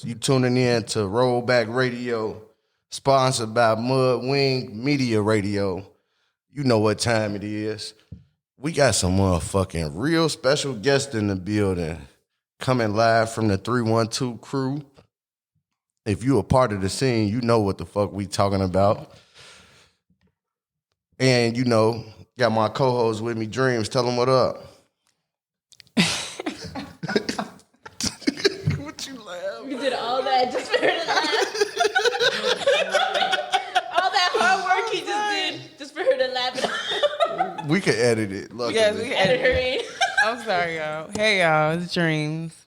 You tuning in to Rollback Radio, sponsored by Mud Wing Media Radio. You know what time it is. We got some motherfucking real special guests in the building, coming live from the 312 crew. If you a part of the scene, you know what the fuck we talking about. And, you know, got my co-host with me, Dreams. Tell them what up. What you laugh? You did all that just for her to laugh. All that hard work he just did just for her to laugh. We can edit it. Luckily. Yes, we can edit her in. I'm sorry, y'all. Hey, y'all. It's Dreams.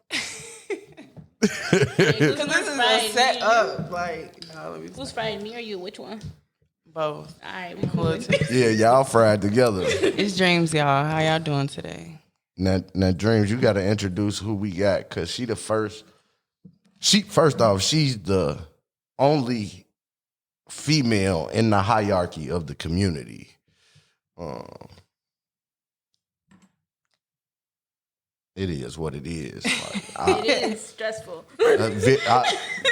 Because This is a set up. Like, who's fried, me or you? Which one? both. All right, we cool. Yeah, y'all fried together. It's Dreams, y'all. How y'all doing today? Now, Dreams, you got to introduce who we got, because she the first. First off, she's the only female in the hierarchy of the community. It is what it is. Like, it is stressful.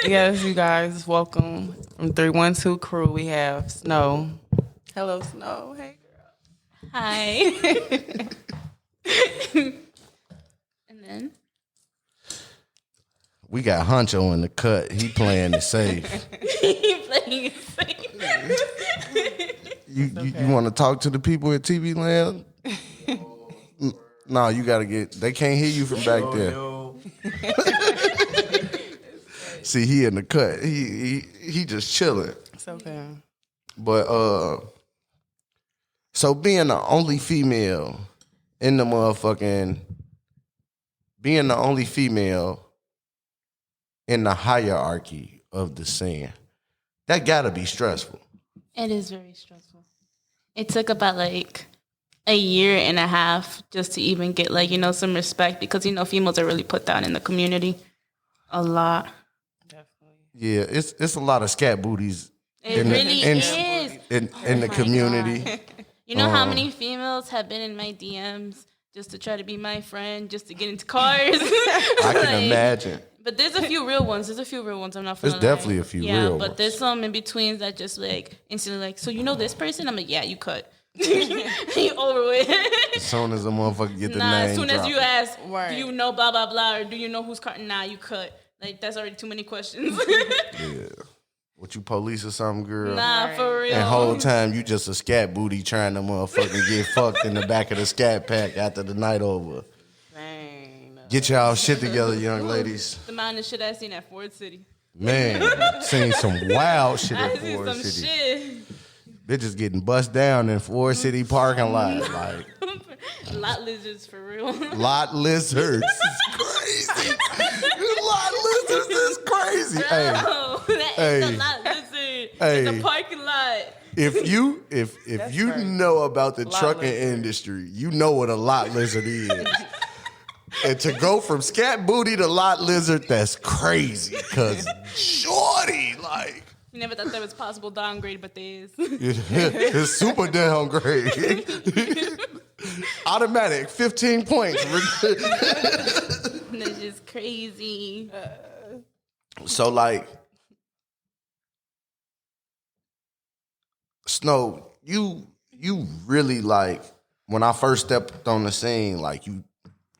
Yes, you guys, welcome. From 312 crew, we have Snow. Hello, Snow. Hey, girl. Hi. And then? We got Huncho in the cut. He playing it safe. He playing it safe. You want to talk to the people at TV Land? No, you got to they can't hear you from back there. See, he in the cut. He just chilling. It's okay. But, so being the only female in the being the only female in the hierarchy of the scene, that got to be stressful. It is very stressful. It took about like a year and a half just to even get some respect, because females are really put down in the community a lot. Definitely. Yeah, it's a lot of scat booties. It really is in the community. God. You know how many females have been in my DMs just to try to be my friend, just to get into cars? I can imagine. But there's a few real ones. I'm not gonna lie. There's definitely a few real ones. But there's some in betweens that just instantly so you know this person? I'm like, yeah, you cut. You over with. As soon as a motherfucker get the name as soon as you ask, right. Do you know blah blah blah, or do you know who's car? Nah, you cut. That's already too many questions. Yeah. What, you police or something, girl? Nah, right. for real. And whole time you just a scat booty trying to motherfucking get fucked in the back of the scat pack after the night over. Dang. Get y'all shit together, young ladies. The amount of shit I seen at Ford City. Man, seen some wild shit I at seen Ford some City. shit. Bitches getting bust down in Ford City parking lot. Like, Lot lizards for real. lot lizards is crazy. Lot lizards is crazy. Hey, That hey, is the lot lizard. hey. In the parking lot. if you crazy. know about the Lot trucking lizard. industry, you know what a lot lizard is. And to go from scat booty to lot lizard, that's crazy. Cause shorty, like, You never thought that was possible downgrade, but there is. it's super downgrade. Automatic, 15 points. That's just crazy. So, like, Snow, you really, like, when I first stepped on the scene, like, you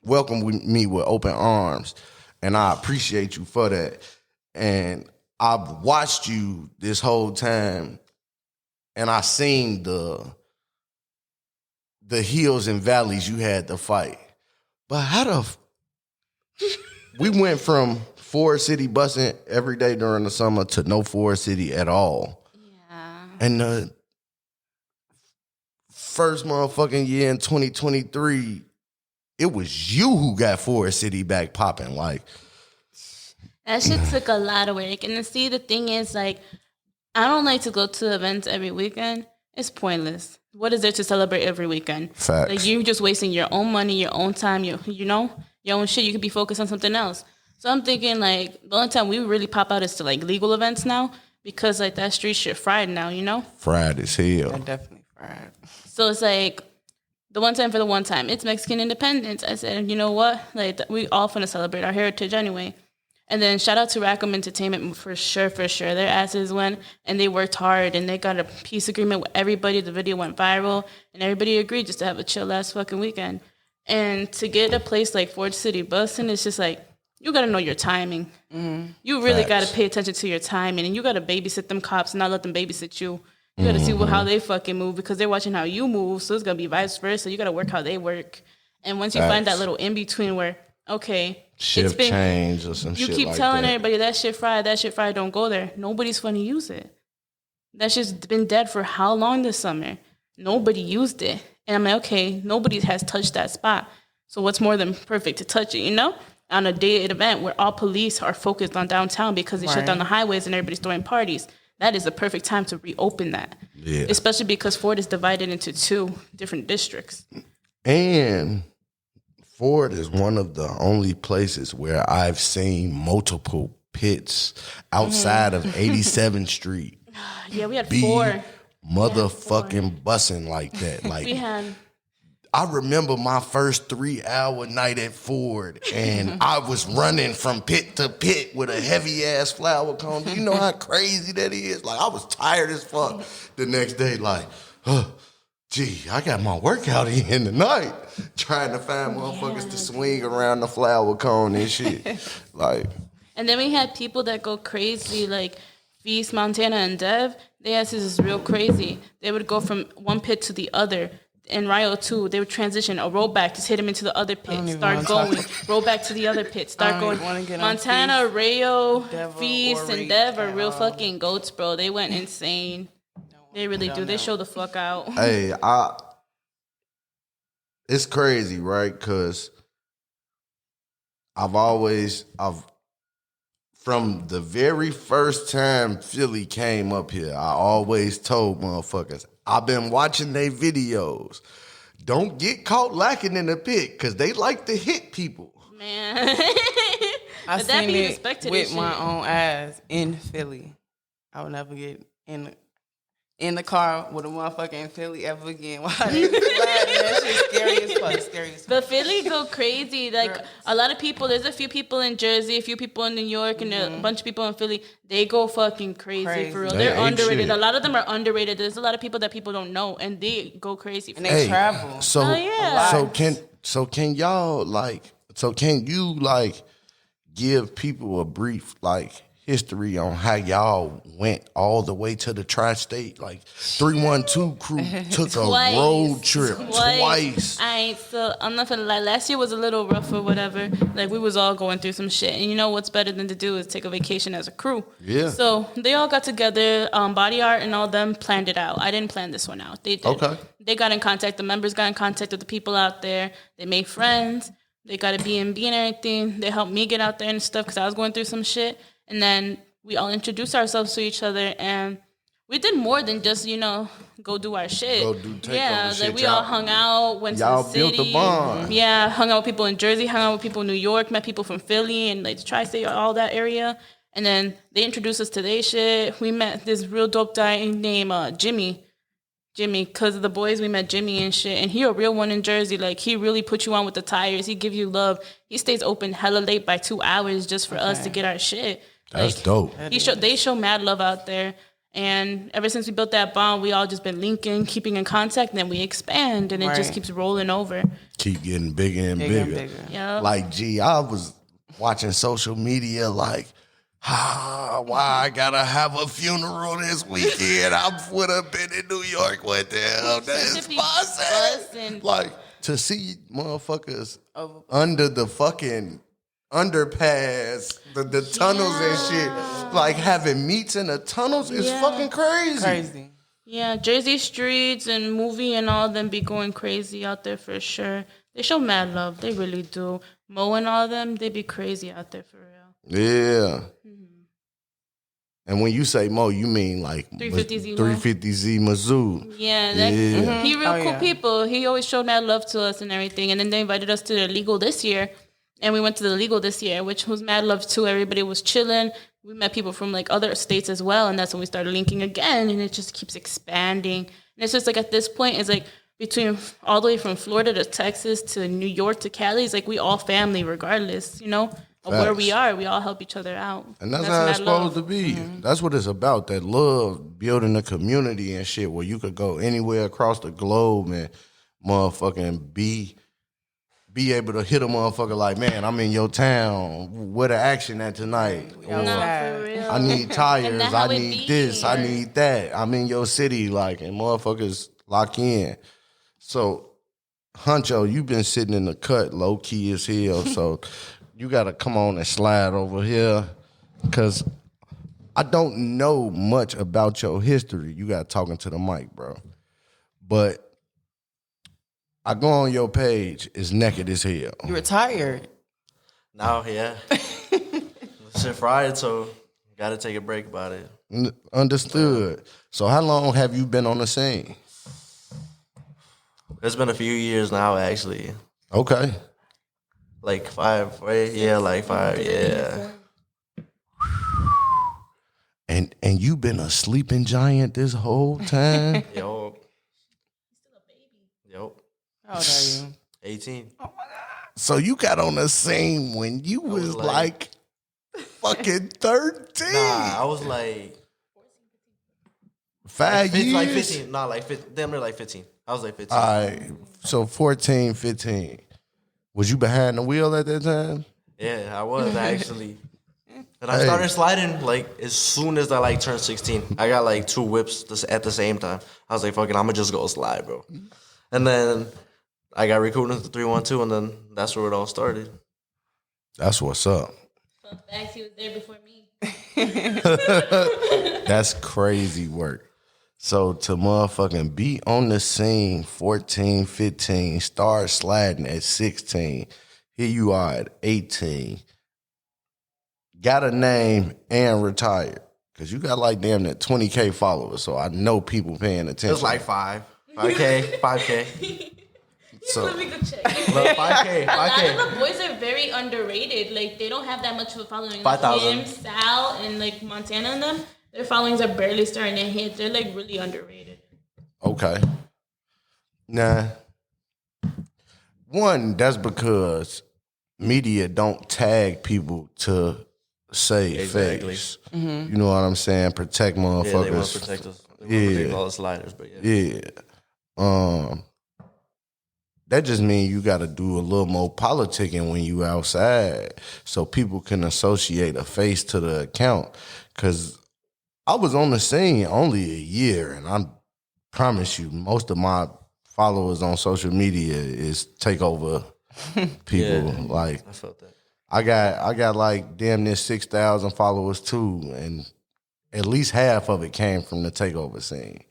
welcomed me with open arms, and I appreciate you for that. And I've watched you this whole time, and I seen the hills and valleys you had to fight. But we went from Forest City busing every day during the summer to no Forest City at all. Yeah. And the first motherfucking year in 2023, it was you who got Forest City back popping. Like, That shit took a lot of work. And see, the thing is, I don't like to go to events every weekend. It's pointless. What is there to celebrate every weekend? Facts. You're just wasting your own money, your own time, your own shit. You could be focused on something else. So I'm thinking, the only time we really pop out is to, legal events now, because, that street shit fried now, fried as hell. They're definitely fried. So it's the one time for the one time. It's Mexican independence. I said, you know what? We all finna celebrate our heritage anyway. And then shout out to Rackham Entertainment for sure. Their asses went and they worked hard and they got a peace agreement with everybody. The video went viral and everybody agreed just to have a chill ass fucking weekend. And to get a place like Ford City Bussin', it's just like, you gotta know your timing. Mm-hmm. You really gotta pay attention to your timing, and you gotta babysit them cops and not let them babysit you. You gotta see how they fucking move because they're watching how you move, so it's gonna be vice versa. You gotta work how they work. And once you find that little in between where, okay, shift change or some shit like that. You keep telling everybody that shit fried, don't go there. Nobody's gonna use it. That shit's been dead for how long this summer? Nobody used it. And I'm like, okay, nobody has touched that spot. So what's more than perfect to touch it, you know? On a day event where all police are focused on downtown because they shut down the highways and everybody's throwing parties. That is the perfect time to reopen that. Yeah. Especially because Ford is divided into 2 different districts. And Ford is one of the only places where I've seen multiple pits outside of 87th Street. Yeah, we had 4. Motherfucking bussing like that. Like we had. I remember my first 3-hour night at Ford, and I was running from pit to pit with a heavy ass flower cone. You know how crazy that is? Like I was tired as fuck the next day. Like, gee, I got my workout in tonight, trying to find motherfuckers to swing around the flower cone and shit. Like, and then we had people that go crazy, like Feast, Montana, and Dev. Their asses is real crazy. They would go from one pit to the other. In Rio too, they would transition a rollback, just hit him into the other pit, start going, roll back to the other pit, start going. Montana, Rayo, Feast, and Dev are real fucking goats, bro. They went insane. They really do. They show the fuck out. Hey, it's crazy, right? Because from the very first time Philly came up here, I always told motherfuckers, I've been watching their videos. Don't get caught lacking in the pit because they like to hit people. Man. I seen it with my own eyes in Philly. I would never get in the car with a motherfucker in Philly ever again. Why? That shit's scary as fuck. But Philly go crazy. Like a lot of people, there's a few people in Jersey, a few people in New York, and a bunch of people in Philly. They go fucking crazy. For real. They're underrated. Shit. A lot of them are underrated. There's a lot of people that people don't know, and they go crazy. And they travel. Can you give people a brief history on how y'all went all the way to the tri-state? Like 312 crew took a road trip twice. So I'm not gonna lie, last year was a little rough or whatever. Like we was all going through some shit. And you know what's better than to do is take a vacation as a crew. Yeah. So they all got together, Body Art and all them planned it out. I didn't plan this one out. They did. Okay. They got in contact, the members got in contact with the people out there. They made friends. They got a B&B and everything. They helped me get out there and stuff because I was going through some shit. And then we all introduced ourselves to each other, and we did more than just, go do our shit. Go do takeovers. Like we all hung out, went to the city. Y'all built a bond. Yeah, hung out with people in Jersey, hung out with people in New York, met people from Philly and the tri-state, all that area. And then they introduced us to their shit. We met this real dope guy named Jimmy. Because of the boys, we met Jimmy and shit. And he a real one in Jersey. Like, he really put you on with the tires. He give you love. He stays open hella late by 2 hours just for us to get our shit. That's dope. They show mad love out there. And ever since we built that bond, we all just been linking, keeping in contact, and then we expand. And it just keeps rolling over. Keep getting bigger and bigger. Yep. Like, I was watching social media why I gotta have a funeral this weekend? I would have been in New York. What the hell? That's buzzing. Like, to see motherfuckers under the fucking underpass, the tunnels and shit, like having meets in the tunnels is fucking crazy. Yeah, Jersey streets and movie and all them be going crazy out there for sure. They show mad love. They really do. Mo and all them, they be crazy out there for real. Yeah. And when you say Mo, you mean like 350Z Mizzou. Yeah, he real cool people. He always showed mad love to us and everything. And then they invited us to the legal this year. And we went to the legal this year, which was mad love too. Everybody was chilling. We met people from other states as well. And that's when we started linking again. And it just keeps expanding. And it's just at this point, it's between all the way from Florida to Texas to New York to Cali, it's we all family regardless, of where we are. We all help each other out. And that's how it's supposed to be. That's what it's about, that love, building a community and shit where you could go anywhere across the globe and motherfucking be able to hit a motherfucker like, man, I'm in your town. Where the action at tonight? No, for real. I need tires. I need this. Right. I need that. I'm in your city, like, and motherfuckers lock in. So, Huncho, you been sitting in the cut, low key as hell. So, you gotta come on and slide over here, cause I don't know much about your history. You got talking to the mic, bro. But I go on your page, it's naked as hell. You retired. Now, yeah. Shit Friday, so gotta take a break about it. Understood. So how long have you been on the scene? It's been a few years now, actually. Okay. Like 5, right? Yeah, like 5, yeah. And you been a sleeping giant this whole time? Yo. Yo. How old are you? 18. So you got on the scene when you was like fucking 13. Nah, I was like 5 years? Like 15. Nah, like 15. Damn near like 15. I was like 15. All right. So 14, 15. Was you behind the wheel at that time? Yeah, I was actually. And I started sliding like as soon as I like turned 16. I got like 2 whips at the same time. I was like, fuck it, I'm gonna just go slide, bro. And then I got recruited to 312, and then that's where it all started. That's what's up. Fun fact, he was there before me. That's crazy work. So to motherfucking be on the scene 14, 15, start sliding at 16, here you are at 18, got a name and retired. Because you got like damn near 20K followers, so I know people paying attention. It was like 5K, 5K. So, Let me go check. Look, 5K, 5K. A lot of the boys are very underrated. Like, they don't have that much of a following. 5,000. Him, Sal, and like Montana and them, their followings are barely starting to hit. They're like really underrated. okay. Nah. One, that's because media don't tag people to say Exactly. facts. You know what I'm saying? Protect motherfuckers. Yeah, they want to protect us. They want to protect all the sliders, but Yeah. That just means you got to do a little more politicking when you outside so people can associate a face to the account. Because I was on the scene only a year, and I promise you, most of my followers on social media is takeover people. Yeah. Like, I felt that. I got like damn near 6,000 followers too, and at least half of it came from the takeover scene.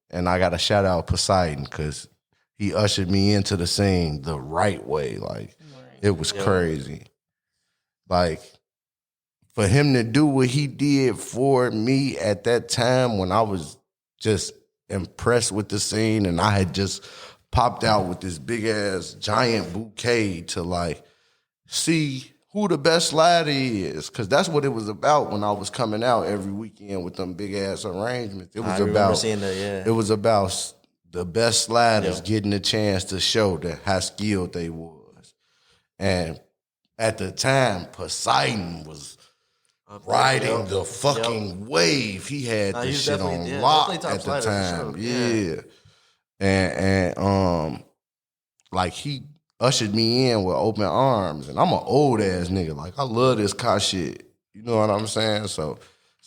And I got to shout out Poseidon because he ushered me into the scene the right way. Like, it was crazy. Like, for him to do what he did for me at that time when I was just impressed with the scene and I had just popped out with this big ass giant bouquet to like see who the best slider is, because that's what it was about when I was coming out every weekend with them big ass arrangements. It was I remember seeing that, yeah. It was about the best sliders getting a chance to show that how skilled they was. And at the time, Poseidon was riding the fucking wave. He had this shit on lock at the time. Sure. Yeah. And like he ushered me in with open arms. And I'm an old ass nigga. Like, I love this car shit. You know what I'm saying? So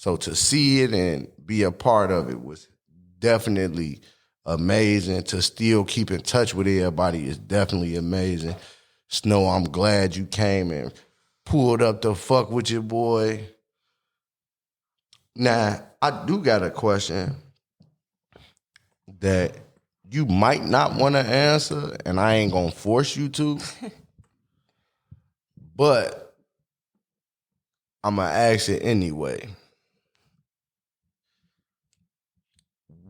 to see it and be a part of it was definitely amazing. To still keep in touch with everybody is definitely amazing. Snow, I'm glad you came and pulled up to fuck with your boy. Now, I do got a question that you might not want to answer, and I ain't gonna force you to. But I'm gonna ask it anyway.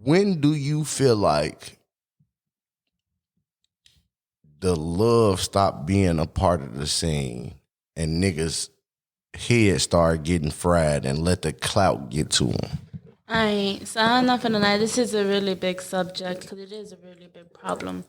When do you feel like the love stopped being a part of the scene and niggas' heads started getting fried and let the clout get to them? Alright, so I'm not gonna lie, this is a really big subject because it is a really big problem.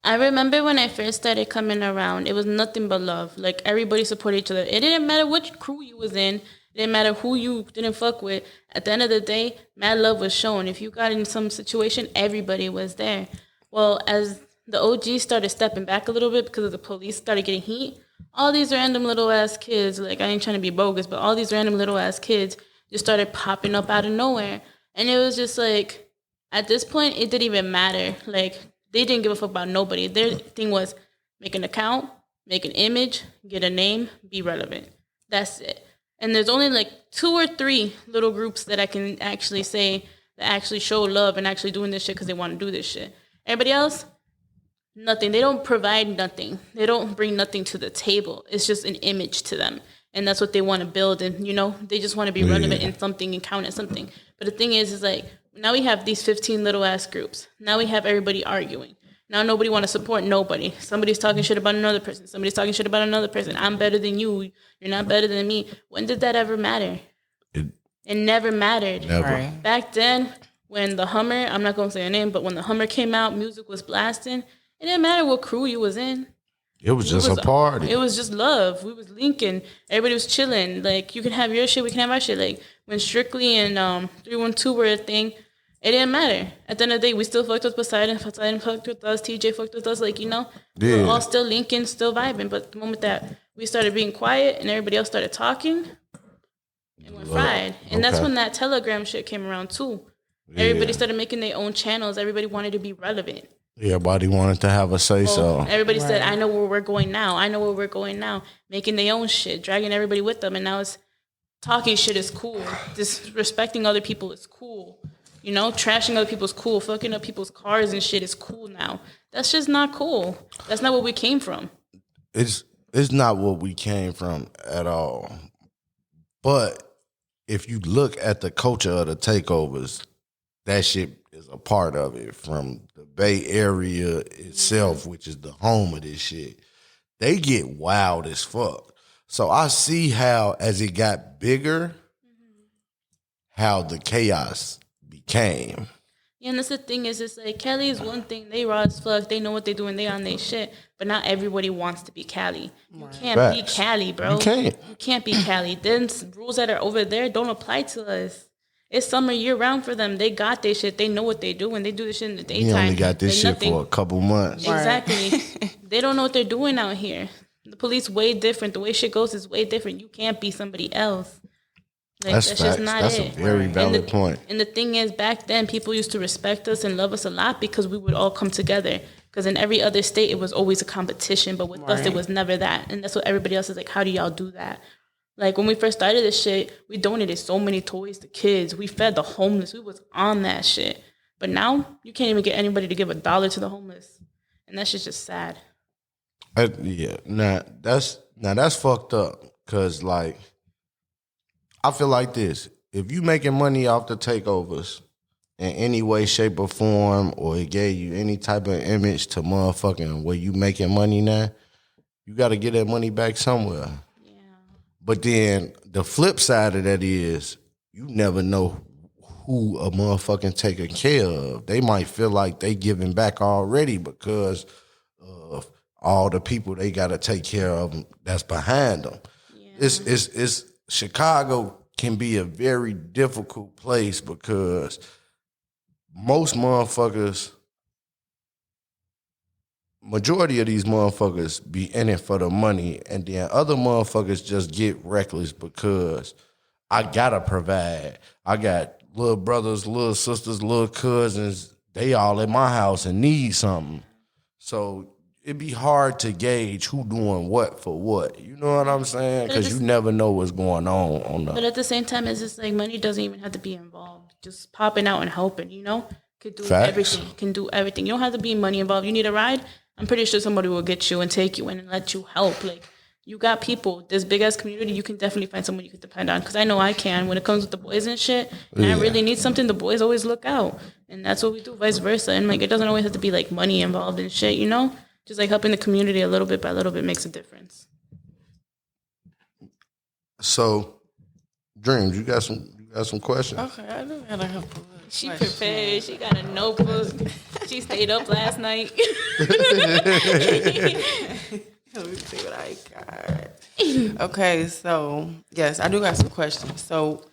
I remember when I first started coming around, it was nothing but love. Like, everybody supported each other. It didn't matter which crew you was in. It didn't matter who you didn't fuck with. At the end of the day, mad love was shown. If you got in some situation, everybody was there. Well, as the OGs started stepping back a little bit because the police started getting heat, all these random little ass kids, like, I ain't trying to be bogus, but all these random little ass kids just started popping up out of nowhere. And it was just like, at this point, it didn't even matter. Like, they didn't give a fuck about nobody. Their thing was make an account, make an image, get a name, be relevant. That's it. And there's only like 2 or 3 little groups that I can actually say that actually show love and actually doing this shit because they want to do this shit. Everybody else, nothing. They don't provide nothing. They don't bring nothing to the table. It's just an image to them. And that's what they want to build. And, they just want to be relevant in something and count as something. But the thing is like, now we have these 15 little ass groups. Now we have everybody arguing. Now nobody want to support nobody. Somebody's talking shit about another person. Somebody's talking shit about another person. I'm better than you. You're not better than me. When did that ever matter? It never mattered. Never. Right. Back then, when the Hummer, I'm not going to say her name, but when the Hummer came out, music was blasting. It didn't matter what crew you was in. It was just a party. It was just love. We was linking. Everybody was chilling. Like, you can have your shit, we can have our shit. Like, when Strictly and 312 were a thing, it didn't matter. At the end of the day, we still fucked with Poseidon. Poseidon fucked with us. TJ fucked with us. Like, we were all still linking, still vibing. But the moment that we started being quiet and everybody else started talking, it went fried. And that's when that Telegram shit came around, too. Yeah. Everybody started making their own channels. Everybody wanted to be relevant. Everybody wanted to have a say-so. Everybody said, I know where we're going now. I know where we're going now. Making their own shit, dragging everybody with them. And now it's talking shit is cool. Disrespecting other people is cool. Trashing other people's cool. Fucking up people's cars and shit is cool now. That's just not cool. That's not where we came from. It's not what we came from at all. But if you look at the culture of the takeovers, that shit is a part of it. From the Bay Area itself, which is the home of this shit, they get wild as fuck. So I see how, as it got bigger, how the chaos became. Yeah, and that's the thing is, it's like, Cali is one thing. They raw as fuck. They know what they're doing. They on their shit. But not everybody wants to be Cali. You can't be Cali, bro. You can't be Cali. Then rules that are over there don't apply to us. It's summer year-round for them. They got their shit. They know what they do. When they do this shit in the daytime. You only got this shit for a couple months. Exactly. They don't know what they're doing out here. The police way different. The way shit goes is way different. You can't be somebody else. Like, that's just not it. That's a very valid point. And the thing is, back then, people used to respect us and love us a lot because we would all come together. Because in every other state, it was always a competition. But with us, it was never that. And that's what everybody else is like, how do y'all do that? Like, when we first started this shit, we donated so many toys to kids. We fed the homeless. We was on that shit. But now, you can't even get anybody to give $1 to the homeless. And that shit's just sad. That's fucked up. Because, like, I feel like this. If you making money off the takeovers in any way, shape, or form, or it gave you any type of image to motherfucking where you making money now, you got to get that money back somewhere. Yeah. But then the flip side of that is you never know who a motherfucking taking care of. They might feel like they giving back already because of all the people they got to take care of that's behind them. Yeah. It's Chicago can be a very difficult place because most motherfuckers, majority of these motherfuckers be in it for the money, and then other motherfuckers just get reckless because I gotta provide. I got little brothers, little sisters, little cousins, they all in my house and need something. So it'd be hard to gauge who doing what for what. You know what I'm saying? Because you never know what's going on. But at the same time, it's just like money doesn't even have to be involved. Just popping out and helping, Could do everything. Can do everything. You don't have to be money involved. You need a ride? I'm pretty sure somebody will get you and take you in and let you help. Like, you got people. This big-ass community, you can definitely find someone you can depend on. Because I know I can. When it comes with the boys and shit, and I really need something, the boys always look out. And that's what we do, vice versa. And, like, it doesn't always have to be, like, money involved and shit, Just like helping the community a little bit by little bit makes a difference. So, Dreams, you got Got some questions? Okay, I do got a couple. She prepared. She got a notebook. She stayed up last night. Let me see what I got. Okay, so yes, I do got some questions. So,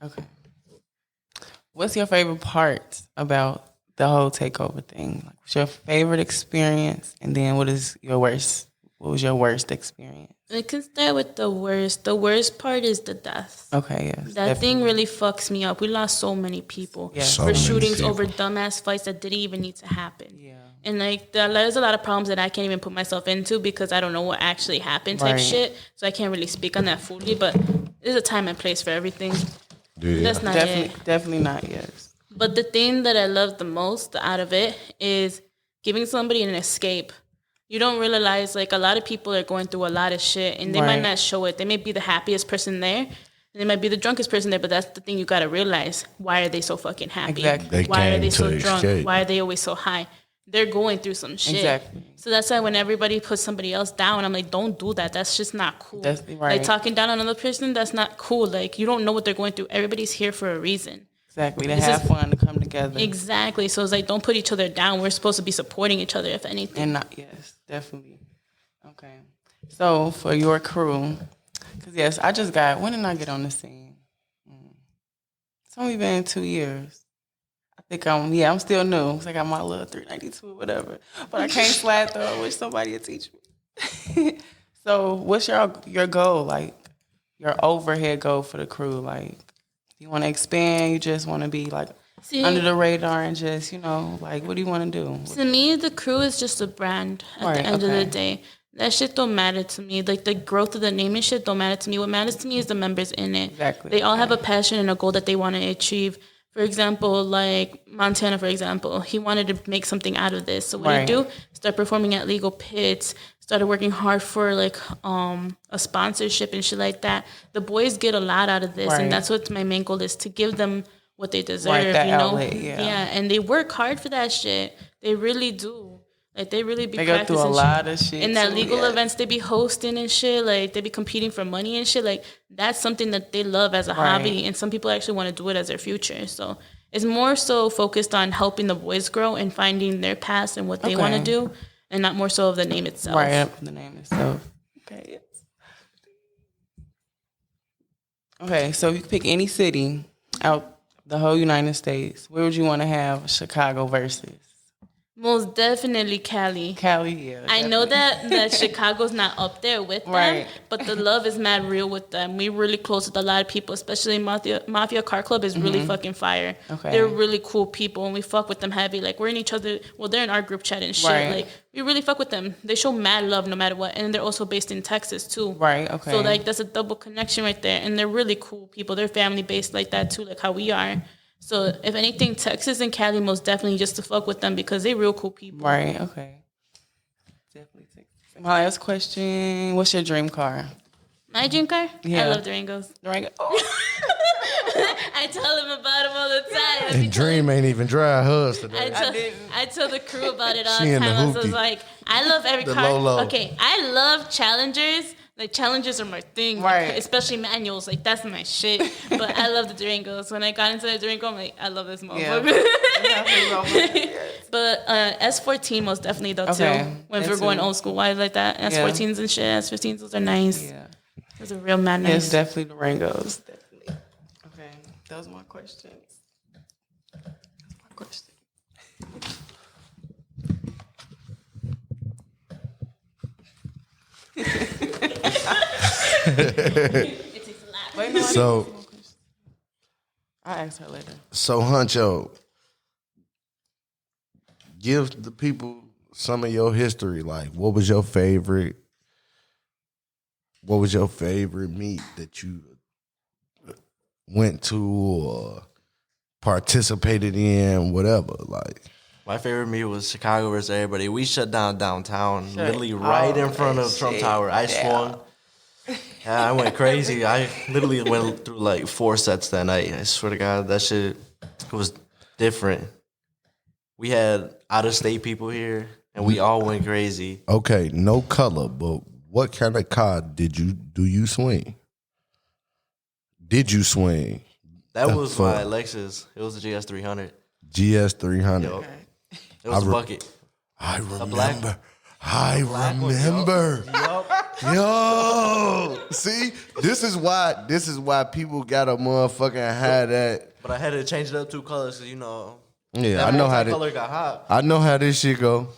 okay, what's your favorite part about the whole takeover thing? Like, what's your favorite experience, and then what is your worst? What was your worst experience? I can start with the worst. The worst part is the death. Okay, yes. That thing really fucks me up. We lost so many people for shootings over dumbass fights that didn't even need to happen. Yeah. And like there's a lot of problems that I can't even put myself into because I don't know what actually happened type shit. So I can't really speak on that fully. But there's a time and place for everything. Yeah. That's not it. Definitely not, yes. But the thing that I love the most out of it is giving somebody an escape. You don't realize, like, a lot of people are going through a lot of shit, and they might not show it. They may be the happiest person there, and they might be the drunkest person there, but that's the thing you got to realize. Why are they so fucking happy? Exactly. Why are they so drunk? Why are they always so high? They're going through some shit. Exactly. So that's why when everybody puts somebody else down, I'm like, don't do that. That's just not cool. That's right. Like, talking down on another person, that's not cool. Like, you don't know what they're going through. Everybody's here for a reason. Exactly. To have fun, to come together. Exactly. So it's like, don't put each other down. We're supposed to be supporting each other, if anything. And not, yes, definitely. Okay. So for your crew, because yes, I just got, when did I get on the scene? It's only been 2 years. I think I'm still new because I got my little 392 or whatever. But I can't slide though. I wish somebody would teach me. So what's your goal? Like, your overhead goal for the crew? Like, you want to expand? You just want to be like under the radar and just, like, what do you want to do? To me, the crew is just a brand at the end of the day. That shit don't matter to me. Like, the growth of the name and shit don't matter to me. What matters to me is the members in it. Exactly. They all have a passion and a goal that they want to achieve. For example, like Montana, for example, he wanted to make something out of this. So what did he do? Start performing at legal pits, started working hard for like a sponsorship and shit like that. The boys get a lot out of this, and that's what my main goal is, to give them what they deserve, outlet, and they work hard for that shit. They really do. Like, they really be practicing. They go through a lot of shit. And that legal events they be hosting and shit, like, they be competing for money and shit. Like, that's something that they love as a hobby, and some people actually want to do it as their future. So it's more so focused on helping the boys grow and finding their paths and what they want to do, and not more so of the name itself. Right, the name itself. Okay, yes. Okay, so if you could pick any city out the whole United States, where would you want to have Chicago versus? Most definitely Cali. Cali, yeah. I know that Chicago's not up there with them, but the love is mad real with them. We're really close with a lot of people, especially Mafia Car Club is really fucking fire. Okay. They're really cool people, and we fuck with them heavy. Like, we're in each other, well, they're in our group chat and shit. Like, we really fuck with them. They show mad love no matter what, and they're also based in Texas, too. Right, okay. So, like, that's a double connection right there, and they're really cool people. They're family-based like that, too, like how we are. So, if anything, Texas and Cali most definitely just to fuck with them because they real cool people. Right, okay. Definitely Texas. My last question, what's your dream car? My dream car? Yeah. I love Durangos. Durango. Oh. I tell them about them all the time. And Dream ain't even drive hers today. I tell the crew about it all the time. I was like, I love every car. Lolo. Okay, I love Challengers. Like, Challengers are my thing, like, especially manuals. Like, that's my shit. But I love the Durangos. When I got into the Durango, I'm like, I love this motherfucker. Yeah. But S14 most definitely though too. When we're going old school wise like that, S14s and shit, S15s, those are nice. Yeah, those are real mad nice. Yes, definitely Durangos. Definitely. Okay, those are my questions. It takes a lot. So, I'll ask her later. So, Huncho, give the people some of your history. Like, what was your favorite? What was your favorite meet that you went to or participated in? Whatever, like. My favorite meet was Chicago versus everybody. We shut down downtown, literally right in front of Trump Tower. I swung. Yeah, I went crazy. I literally went through like 4 sets that night. I swear to God, that shit was different. We had out-of-state people here, and we all went crazy. Okay, no color, but what kind of car do you swing? did you swing? That was my Lexus. It was a GS300. GS300. Yo. It was a bucket. I remember. Black Yup. Yo. See, this is why people gotta motherfucking hide that. But I had to change it up 2 colors because Yeah, I know how color got hot. I know how this shit go.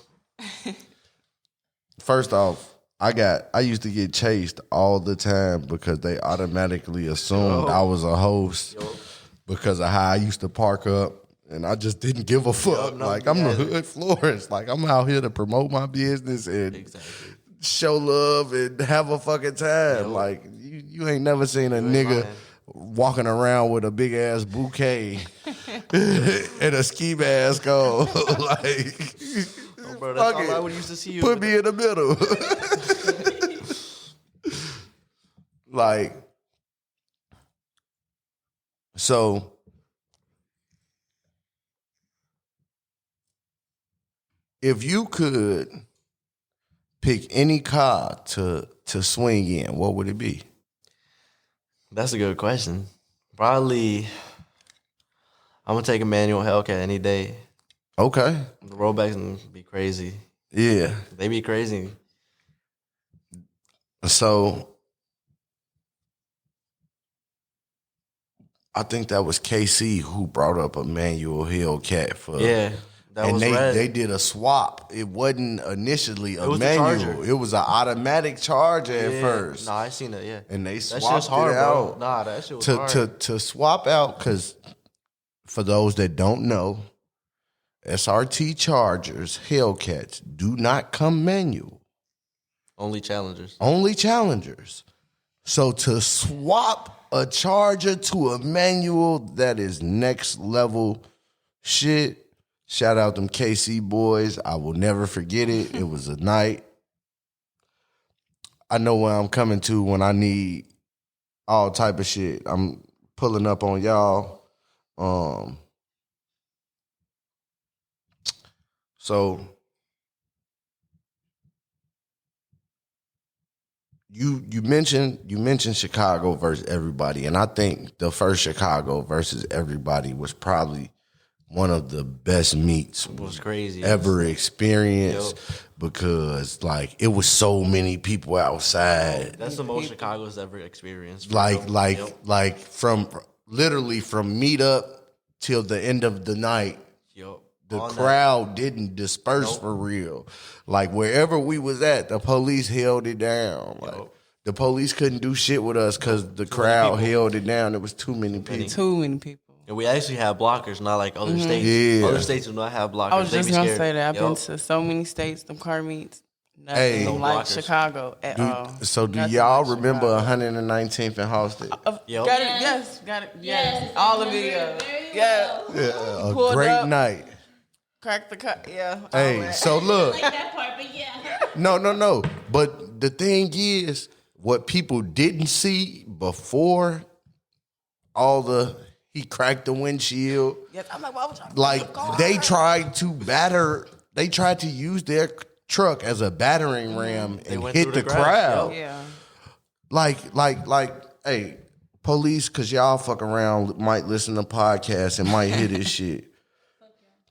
First off, I used to get chased all the time because they automatically assumed I was a host because of how I used to park up. And I just didn't give a fuck. I'm the hood Florence. Like, I'm out here to promote my business and show love and have a fucking time. Like, you ain't never seen a nigga walking around with a big ass bouquet and a ski mask on. Like, bro, that's all I would used to see you. Put me in the middle. Like, so. If you could pick any car to swing in, what would it be? That's a good question. Probably, I'm gonna take a manual Hellcat any day. Okay. The rollbacks gonna be crazy. Yeah. They be crazy. So, I think that was KC who brought up a manual Hellcat for. Yeah. That and was they did a swap. It wasn't initially a manual. It was an automatic charger at first. Nah, I seen it, yeah. And they that swapped hard, it out. Bro. Nah, that shit was hard. To swap out, because for those that don't know, SRT Chargers, Hellcats, do not come manual. Only Challengers. Only Challengers. So to swap a Charger to a manual, that is next level shit. Shout out them KC boys. I will never forget it. It was a night. I know where I'm coming to when I need all type of shit. I'm pulling up on y'all. So you mentioned Chicago versus everybody, and I think the first Chicago versus everybody was probably one of the best meets was crazy ever experienced because like it was so many people outside. That's the most Chicago's ever experienced. Like from literally from meetup till the end of the night. The crowd didn't disperse for real. Like wherever we was at, the police held it down. Like the police couldn't do shit with us because the crowd held it down. There was too many people. Too many people. And we actually have blockers, not like other states. Yeah. Other states do not have blockers. I was just going to say that. I've been to so many states, them car meets. Nothing like Chicago at all. So do y'all remember 119th and Halsted? Got it. Yes. Got it. Yes. All the videos. Yeah. A great night. Crack the car. Yeah. Hey, so look. Like that part, but yeah. No. But the thing is, what people didn't see before he cracked the windshield. Yes, I'm like, why would y'all like they tried to use their truck as a battering ram and hit the crowd. Yeah. Like, hey, police, cause y'all fuck around might listen to podcasts and might hear this shit.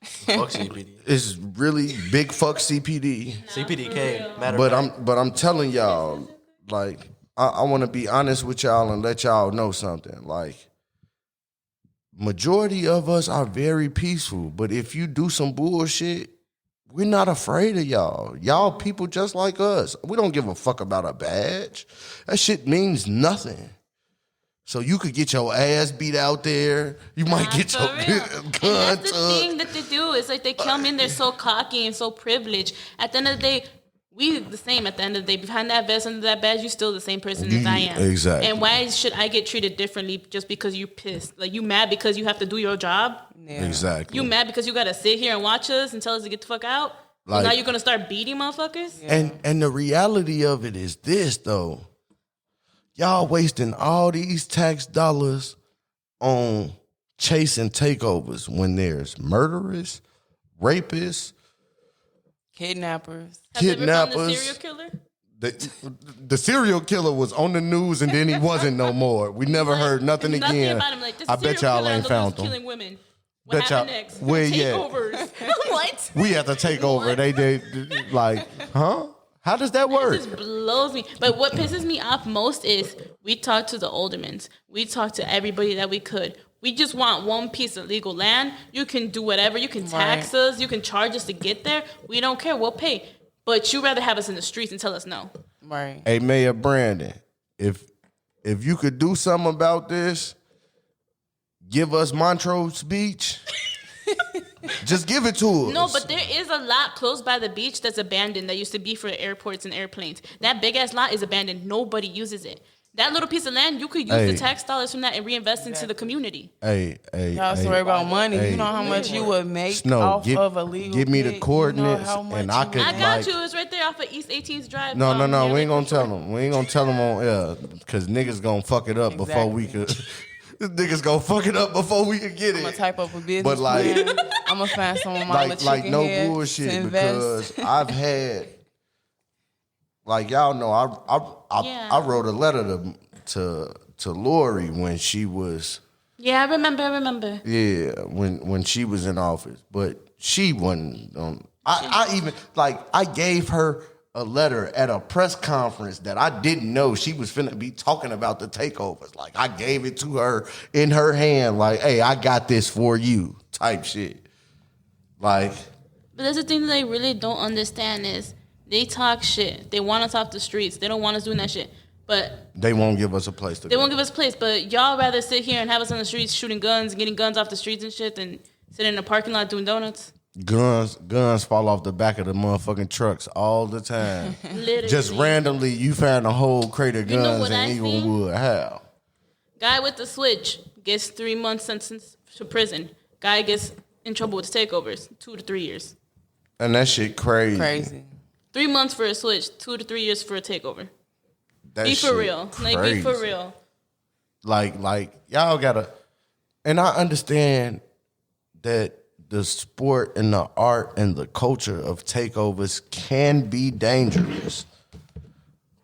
Fuck CPD. It's really big fuck CPD. CPDK. But I'm telling y'all, like, I want to be honest with y'all and let y'all know something. Like, majority of us are very peaceful, but if you do some bullshit, we're not afraid of y'all. Y'all people just like us. We don't give a fuck about a badge. That shit means nothing. So you could get your ass beat out there. You might get your gun That's the thing that they do. It's like they come in there so cocky and so privileged. At the end of the day, we the same at the end of the day. Behind that vest, under that badge, you're still the same person as I am. Exactly. And why should I get treated differently just because you're pissed? Like, you mad because you have to do your job? Yeah. Exactly. You mad because you got to sit here and watch us and tell us to get the fuck out? Like, now you're going to start beating motherfuckers? Yeah. And the reality of it is this, though. Y'all wasting all these tax dollars on chasing takeovers when there's murderers, rapists, kidnappers. Have you ever found a serial killer? The serial killer was on the news and then he wasn't no more. We never heard nothing again. About him. Like, this I bet y'all ain't found them. Killing women. What happened next? Where yet? Takeovers. What? We have to take over. They like, huh? How does that work? It just blows me. But what pisses me off most is we talk to the aldermans. We talk to everybody that we could. We just want one piece of legal land. You can do whatever. You can tax us. You can charge us to get there. We don't care. We'll pay. But you rather have us in the streets and tell us no. Right. Hey, Mayor Brandon, if you could do something about this, give us Montrose Beach. Just give it to us. No, but there is a lot close by the beach that's abandoned that used to be for airports and airplanes. That big-ass lot is abandoned. Nobody uses it. That little piece of land, you could use the tax dollars from that and reinvest into the community. Y'all worry about money. You know how much you would make off of a legal give me the coordinates, and I could. I got you. It's right there off of East 18th Drive. No. We ain't gonna tell them. We ain't gonna tell them on air because niggas gonna fuck it up before we could. Niggas gonna fuck it up before we can get it. I'm gonna type up a business but like, plan. I'm gonna find some of my like no bullshit because I've had. Like y'all know, I wrote a letter to Lori when she was. Yeah, I remember. Yeah, when she was in office, but she wasn't. I even I gave her a letter at a press conference that I didn't know she was finna be talking about the takeovers. Like I gave it to her in her hand, like, "Hey, I got this for you," type shit. Like, but that's the thing that they really don't understand is. They talk shit. They want us off the streets. They don't want us doing that shit. But they won't give us a place to go. They won't give us a place. But y'all rather sit here and have us on the streets shooting guns and getting guns off the streets and shit than sit in the parking lot doing donuts. Guns fall off the back of the motherfucking trucks all the time. Literally. Just randomly, you found a whole crate of guns in Eaglewood. How? Guy with the switch gets 3 months sentence to prison. Guy gets in trouble with takeovers, 2 to 3 years. And that shit crazy. 3 months for a switch, 2 to 3 years for a takeover. Be for real. Like, be for real. Like y'all gotta, and I understand that the sport and the art and the culture of takeovers can be dangerous,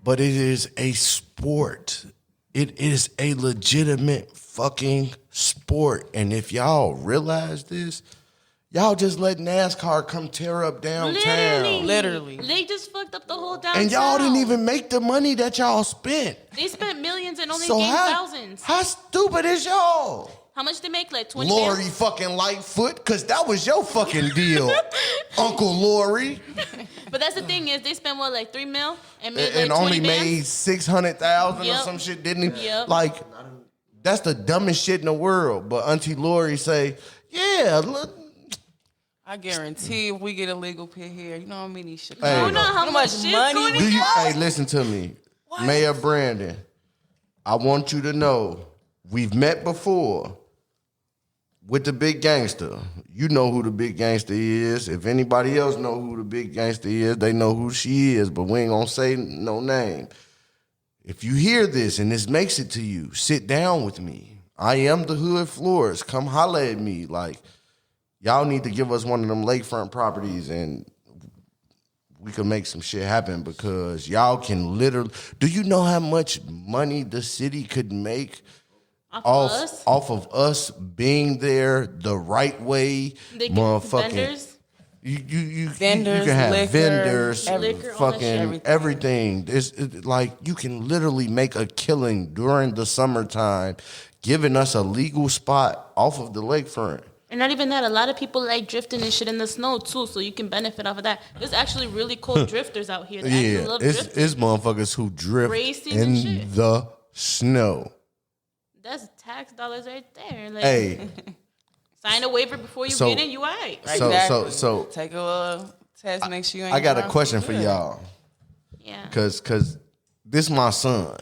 but it is a sport. It is a legitimate fucking sport. And if y'all realize this, y'all just let NASCAR come tear up downtown. Literally. They just fucked up the whole downtown. And y'all didn't even make the money that y'all spent. They spent millions and only gained thousands. How stupid is y'all? How much they make? Like 20 Lori fucking Lightfoot? Because that was your fucking deal, Uncle Lori. But that's the thing is they spent what, like $3 million? And made and like only 20 made bands? 600,000 or some shit, didn't he? Yep. Like, that's the dumbest shit in the world. But Auntie Lori say, yeah, look. I guarantee if we get a legal pit here, you know how many shit. Hey. You know how much money Do you? Hey, listen to me, Mayor Brandon. I want you to know we've met before with the big gangster. You know who the big gangster is. If anybody else know who the big gangster is, they know who she is. But we ain't gonna say no name. If you hear this and this makes it to you, sit down with me. I am the hood Flores. Come holler at me. Like, y'all need to give us one of them lakefront properties and we can make some shit happen because y'all can literally... Do you know how much money the city could make off of us being there the right way? They motherfucking... Vendors? You can have liquor, vendors, liquor, fucking everything. It's like you can literally make a killing during the summertime giving us a legal spot off of the lakefront. And not even that, a lot of people like drifting and shit in the snow too, so you can benefit off of that. There's actually really cool drifters out here that actually love drifting. It's motherfuckers who drift in the snow. That's tax dollars right there. Like, hey. Sign a waiver before you get in, you all right. So take a test, make sure you ain't I got a question for y'all. Yeah. Cause this my son.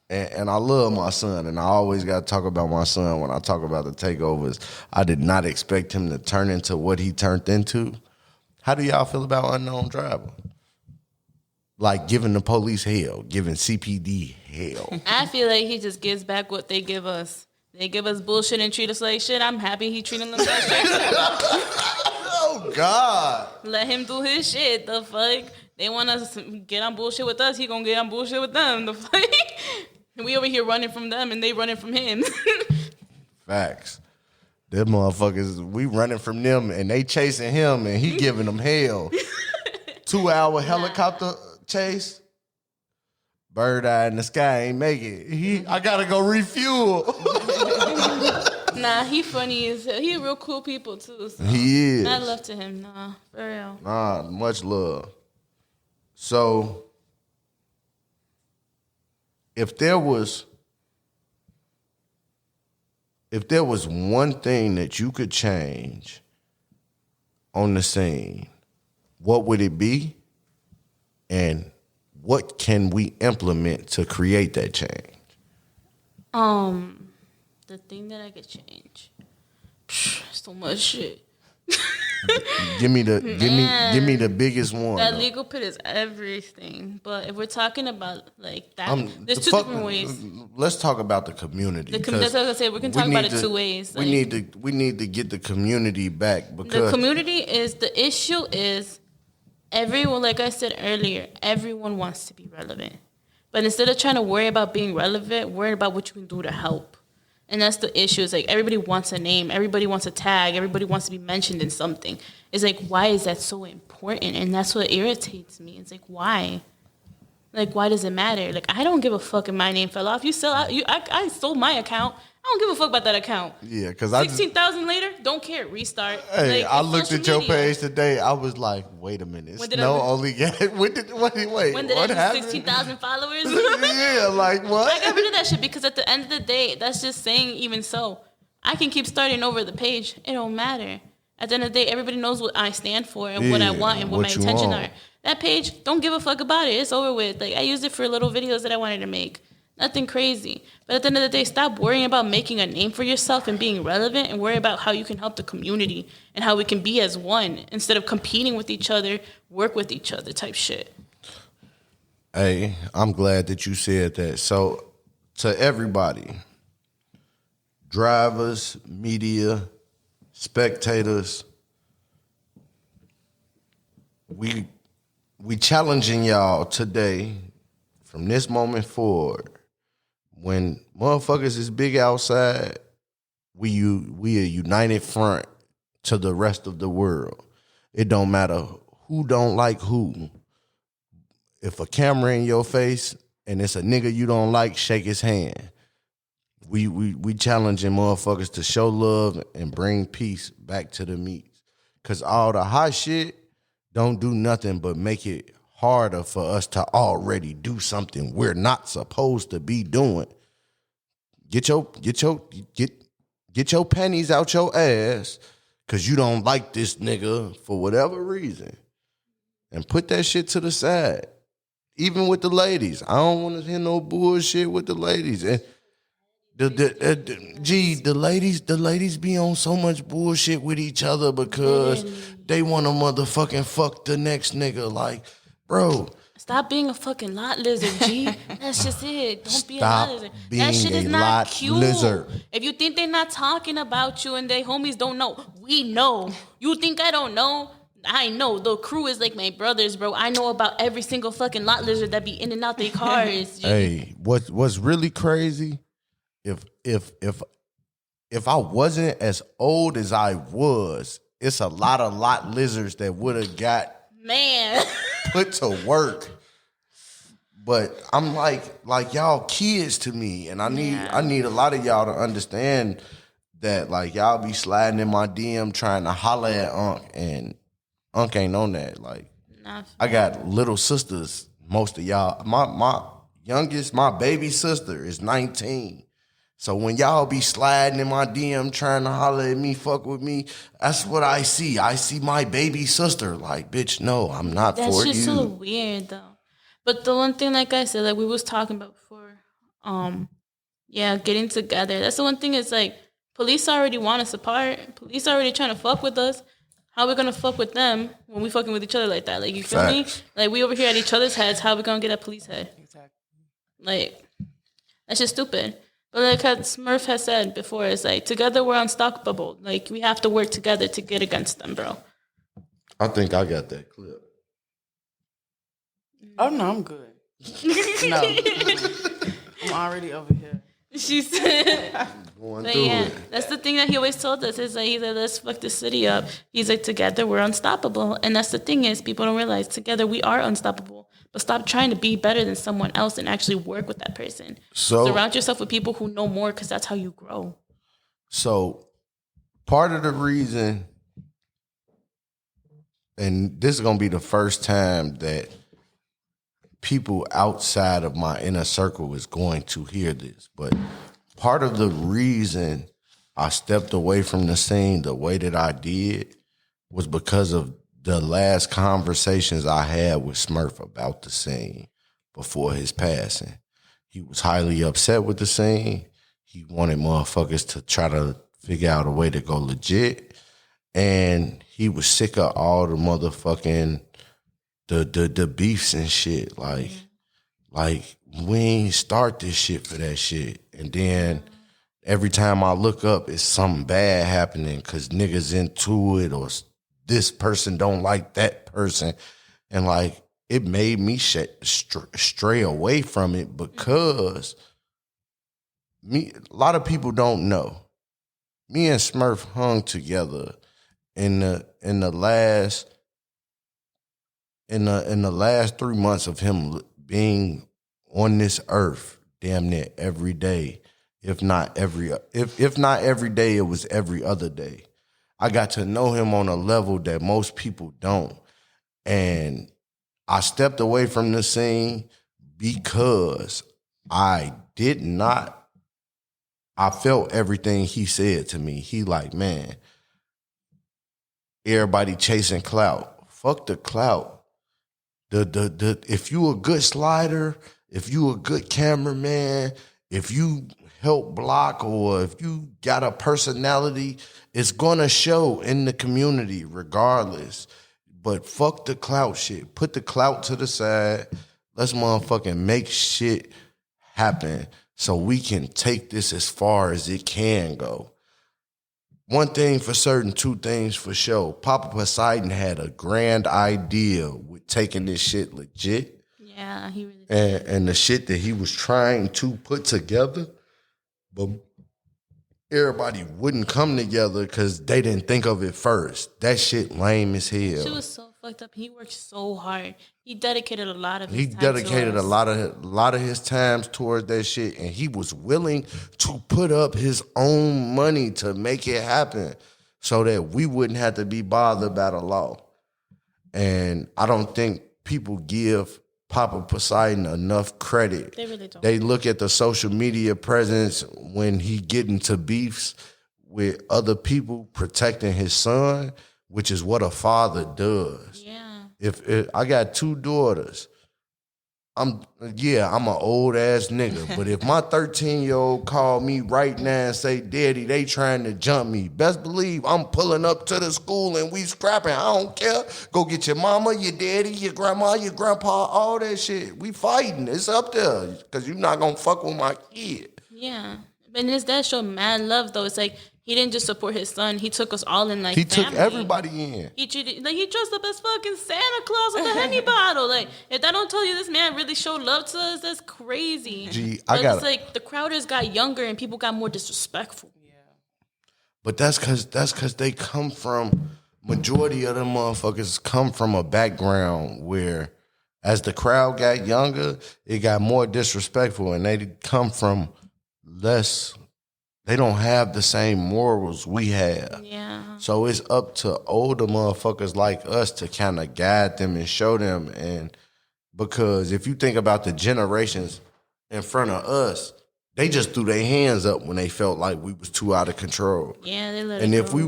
And I love my son, and I always got to talk about my son when I talk about the takeovers. I did not expect him to turn into what he turned into. How do y'all feel about unknown driver? Like giving the police hell, giving CPD hell. I feel like he just gives back what they give us. They give us bullshit and treat us like shit. I'm happy he treating them like shit. Oh, God. Let him do his shit. The fuck? They want us to get on bullshit with us. He gonna get on bullshit with them. The fight. We over here running from them, and they running from him. Facts. Them motherfuckers, we running from them, and they chasing him, and he giving them hell. 2-hour helicopter chase. Bird eye in the sky ain't make it. I gotta go refuel. Nah, he funny as hell. He real cool people too. So. He is. Mad love to him. Nah, for real. Nah, much love. So, if there was one thing that you could change on the scene, what would it be? And what can we implement to create that change? The thing that I could change. So much shit. Give me the biggest one. That though. legal pit is everything. But if we're talking about like that, there's two different ways. Let's talk about the community. That's what I was gonna say. We can talk about it two ways. We need to get the community back because the community is the issue. Is everyone, like I said earlier, everyone wants to be relevant, but instead of trying to worry about being relevant, worry about what you can do to help. And that's the issue. It's like everybody wants a name, everybody wants a tag, everybody wants to be mentioned in something. It's like, why is that so important? And that's what irritates me. It's like, why? Like, why does it matter? Like, I don't give a fuck if my name fell off. You sell out. I sold my account. I don't give a fuck about that account. Yeah, because 16,000 later, don't care. Restart. Hey, like, I looked at your media. page today. I was like, wait a minute. When did only get when did When did what I happened? 16,000 followers? Yeah, like what? I got rid of that shit because at the end of the day, that's just saying even so. I can keep starting over the page. It don't matter. At the end of the day, everybody knows what I stand for and what I want and what my intentions are. That page, don't give a fuck about it. It's over with. Like, I used it for little videos that I wanted to make. Nothing crazy. But at the end of the day, stop worrying about making a name for yourself and being relevant and worry about how you can help the community and how we can be as one instead of competing with each other, work with each other type shit. Hey, I'm glad that you said that. So, to everybody, drivers, media, spectators, we challenging y'all today from this moment forward. When motherfuckers is big outside, we a united front to the rest of the world. It don't matter who don't like who. If a camera in your face and it's a nigga you don't like, shake his hand. We challenging motherfuckers to show love and bring peace back to the meets. Cause all the hot shit don't do nothing but make it harder for us to already do something we're not supposed to be doing. Get your panties out your ass because you don't like this nigga for whatever reason. And put that shit to the side. Even with the ladies. I don't want to hear no bullshit with the ladies. And the ladies be on so much bullshit with each other because they want to motherfucking fuck the next nigga. Like, bro. Stop being a fucking lot lizard, G. That's just it. Don't be a lot lizard. That shit is not cute. Lizard. If you think they're not talking about you and they homies don't know, we know. You think I don't know? I know. The crew is like my brothers, bro. I know about every single fucking lot lizard that be in and out their cars. G. Hey, what's really crazy? If I wasn't as old as I was, it's a lot of lot lizards that would have got put to work. But I'm like y'all kids to me, and I need a lot of y'all to understand that like y'all be sliding in my DM trying to holler at Unc, and Unc ain't on that. Like I got little sisters. Most of y'all, my youngest, my baby sister is 19. So when y'all be sliding in my DM trying to holler at me, fuck with me, that's what I see. I see my baby sister. Like, bitch, no, I'm not for you. That's just so weird, though. But the one thing, like I said, like we was talking about before, getting together. That's the one thing is like, police already want us apart. Police already trying to fuck with us. How we gonna fuck with them when we fucking with each other like that? Like, you feel me? Like, we over here at each other's heads. How we gonna get a police head? Exactly. Like, that's just stupid. But like Smurf has said before, it's like, together we're unstoppable. Like, we have to work together to get against them, bro. I think I got that clip. Oh no, I'm good. No, I'm already over here. She said, Going but through yeah, it. that's the thing that he always told us. Is like, he's like, let's fuck the city up. He's like, together we're unstoppable. And that's the thing is, people don't realize together we are unstoppable. But stop trying to be better than someone else and actually work with that person. So surround yourself with people who know more, because that's how you grow. So part of the reason, and this is gonna be the first time that people outside of my inner circle is going to hear this, but part of the reason I stepped away from the scene the way that I did was because of the last conversations I had with Smurf about the scene before his passing. He was highly upset with the scene. He wanted motherfuckers to try to figure out a way to go legit. And he was sick of all the motherfucking the beefs and shit. Like we ain't start this shit for that shit. And then every time I look up, it's something bad happening because niggas into it or this person don't like that person. And like, it made me stray away from it because a lot of people don't know. Me and Smurf hung together in the last 3 months of him being on this earth damn near every day. If not every day, it was every other day. I got to know him on a level that most people don't. And I stepped away from the scene because I felt everything he said to me. He like, man, everybody chasing clout. Fuck the clout. If you a good slider, if you a good cameraman, if you help block or if you got a personality, it's gonna show in the community regardless. But fuck the clout shit. Put the clout to the side. Let's motherfucking make shit happen so we can take this as far as it can go. One thing for certain, two things for sure. Papa Poseidon had a grand idea with taking this shit legit. Yeah, he really did. And the shit that he was trying to put together, but everybody wouldn't come together because they didn't think of it first. That shit lame as hell. She was so fucked up. He worked so hard. He dedicated a lot of his He time dedicated to a lot of his times towards that shit, and he was willing to put up his own money to make it happen so that we wouldn't have to be bothered by the law. And I don't think people give Papa Poseidon enough credit. They really don't. They look at the social media presence when he get into beefs with other people protecting his son, which is what a father does. Yeah. If I got two daughters, I'm an old ass nigga. But if my 13-year-old call me right now and say, Daddy, they trying to jump me, best believe I'm pulling up to the school and we scrapping. I don't care. Go get your mama, your daddy, your grandma, your grandpa, all that shit. We fighting. It's up there because you're not going to fuck with my kid. Yeah. But his dad showed mad love, though. It's like, he didn't just support his son. He took us all in, like, He family. took everybody in. He treated, like, he dressed up as fucking Santa Claus with a honey bottle. Like, if that don't tell you this man really showed love to us, that's crazy. It's like the Crowders got younger and people got more disrespectful. Yeah. But that's cause they come from, majority of them motherfuckers come from a background where as the crowd got younger, it got more disrespectful and they come from less. They don't have the same morals we have. Yeah. So it's up to older motherfuckers like us to kind of guide them and show them. And because if you think about the generations in front of us, they just threw their hands up when they felt like we was too out of control. Yeah, they let and it if go. we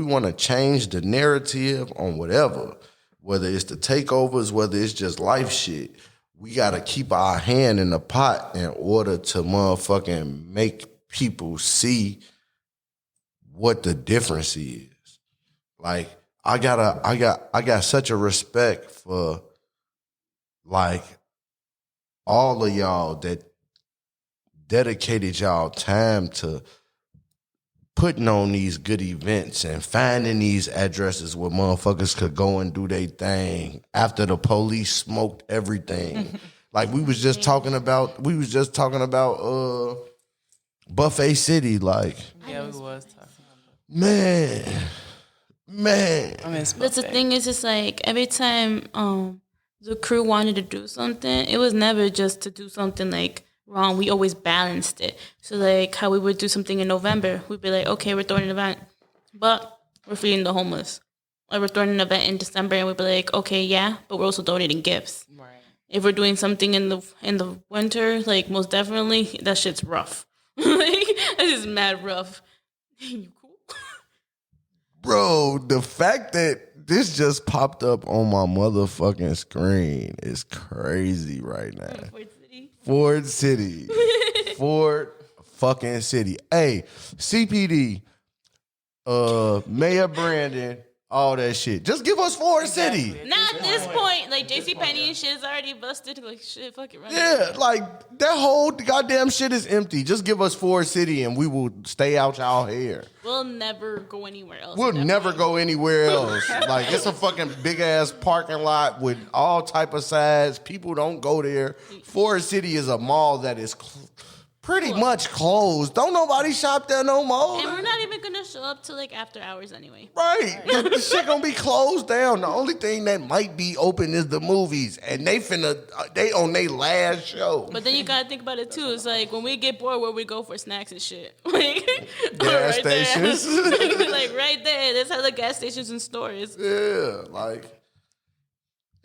wanna change the narrative on whatever, whether it's the takeovers, whether it's just life shit, we gotta keep our hand in the pot in order to motherfucking make people see what the difference is. Like, I got such a respect for like all of y'all that dedicated y'all time to putting on these good events and finding these addresses where motherfuckers could go and do their thing after the police smoked everything. Like we was just talking about Buffet City. Like, yeah, we was talking. man. But the thing is, it's like every time the crew wanted to do something, it was never just to do something like wrong. We always balanced it. So like how we would do something in November, we'd be like, okay, we're throwing an event, but we're feeding the homeless. Or we're throwing an event in December, and we'd be like, okay, yeah, but we're also donating gifts. Right. If we're doing something in the winter, like most definitely, that shit's rough. Like that's just mad rough. You cool? Bro, the fact that this just popped up on my motherfucking screen is crazy right now. Ford City. Ford fucking City. Hey, CPD, Mayor Brandon, all that shit. Just give us Ford City. Not at this point. Like, JCPenney and shit is already busted. Like, shit, fuck it, right? Yeah, like, that whole goddamn shit is empty. Just give us Ford City and we will stay out y'all hair. We'll never go anywhere else. We'll never go anywhere else. Like, it's a fucking big-ass parking lot with all type of size. People don't go there. Ford City is a mall that is pretty much closed. Don't nobody shop there no more. And we're not even gonna show up till like after hours anyway. Right. The shit gonna be closed down. The only thing that might be open is the movies. And they on their last show. But then you gotta think about it too. It's like when we get bored, where we go for snacks and shit. Like gas stations. Like right there. That's how the gas stations and stores. Yeah, like.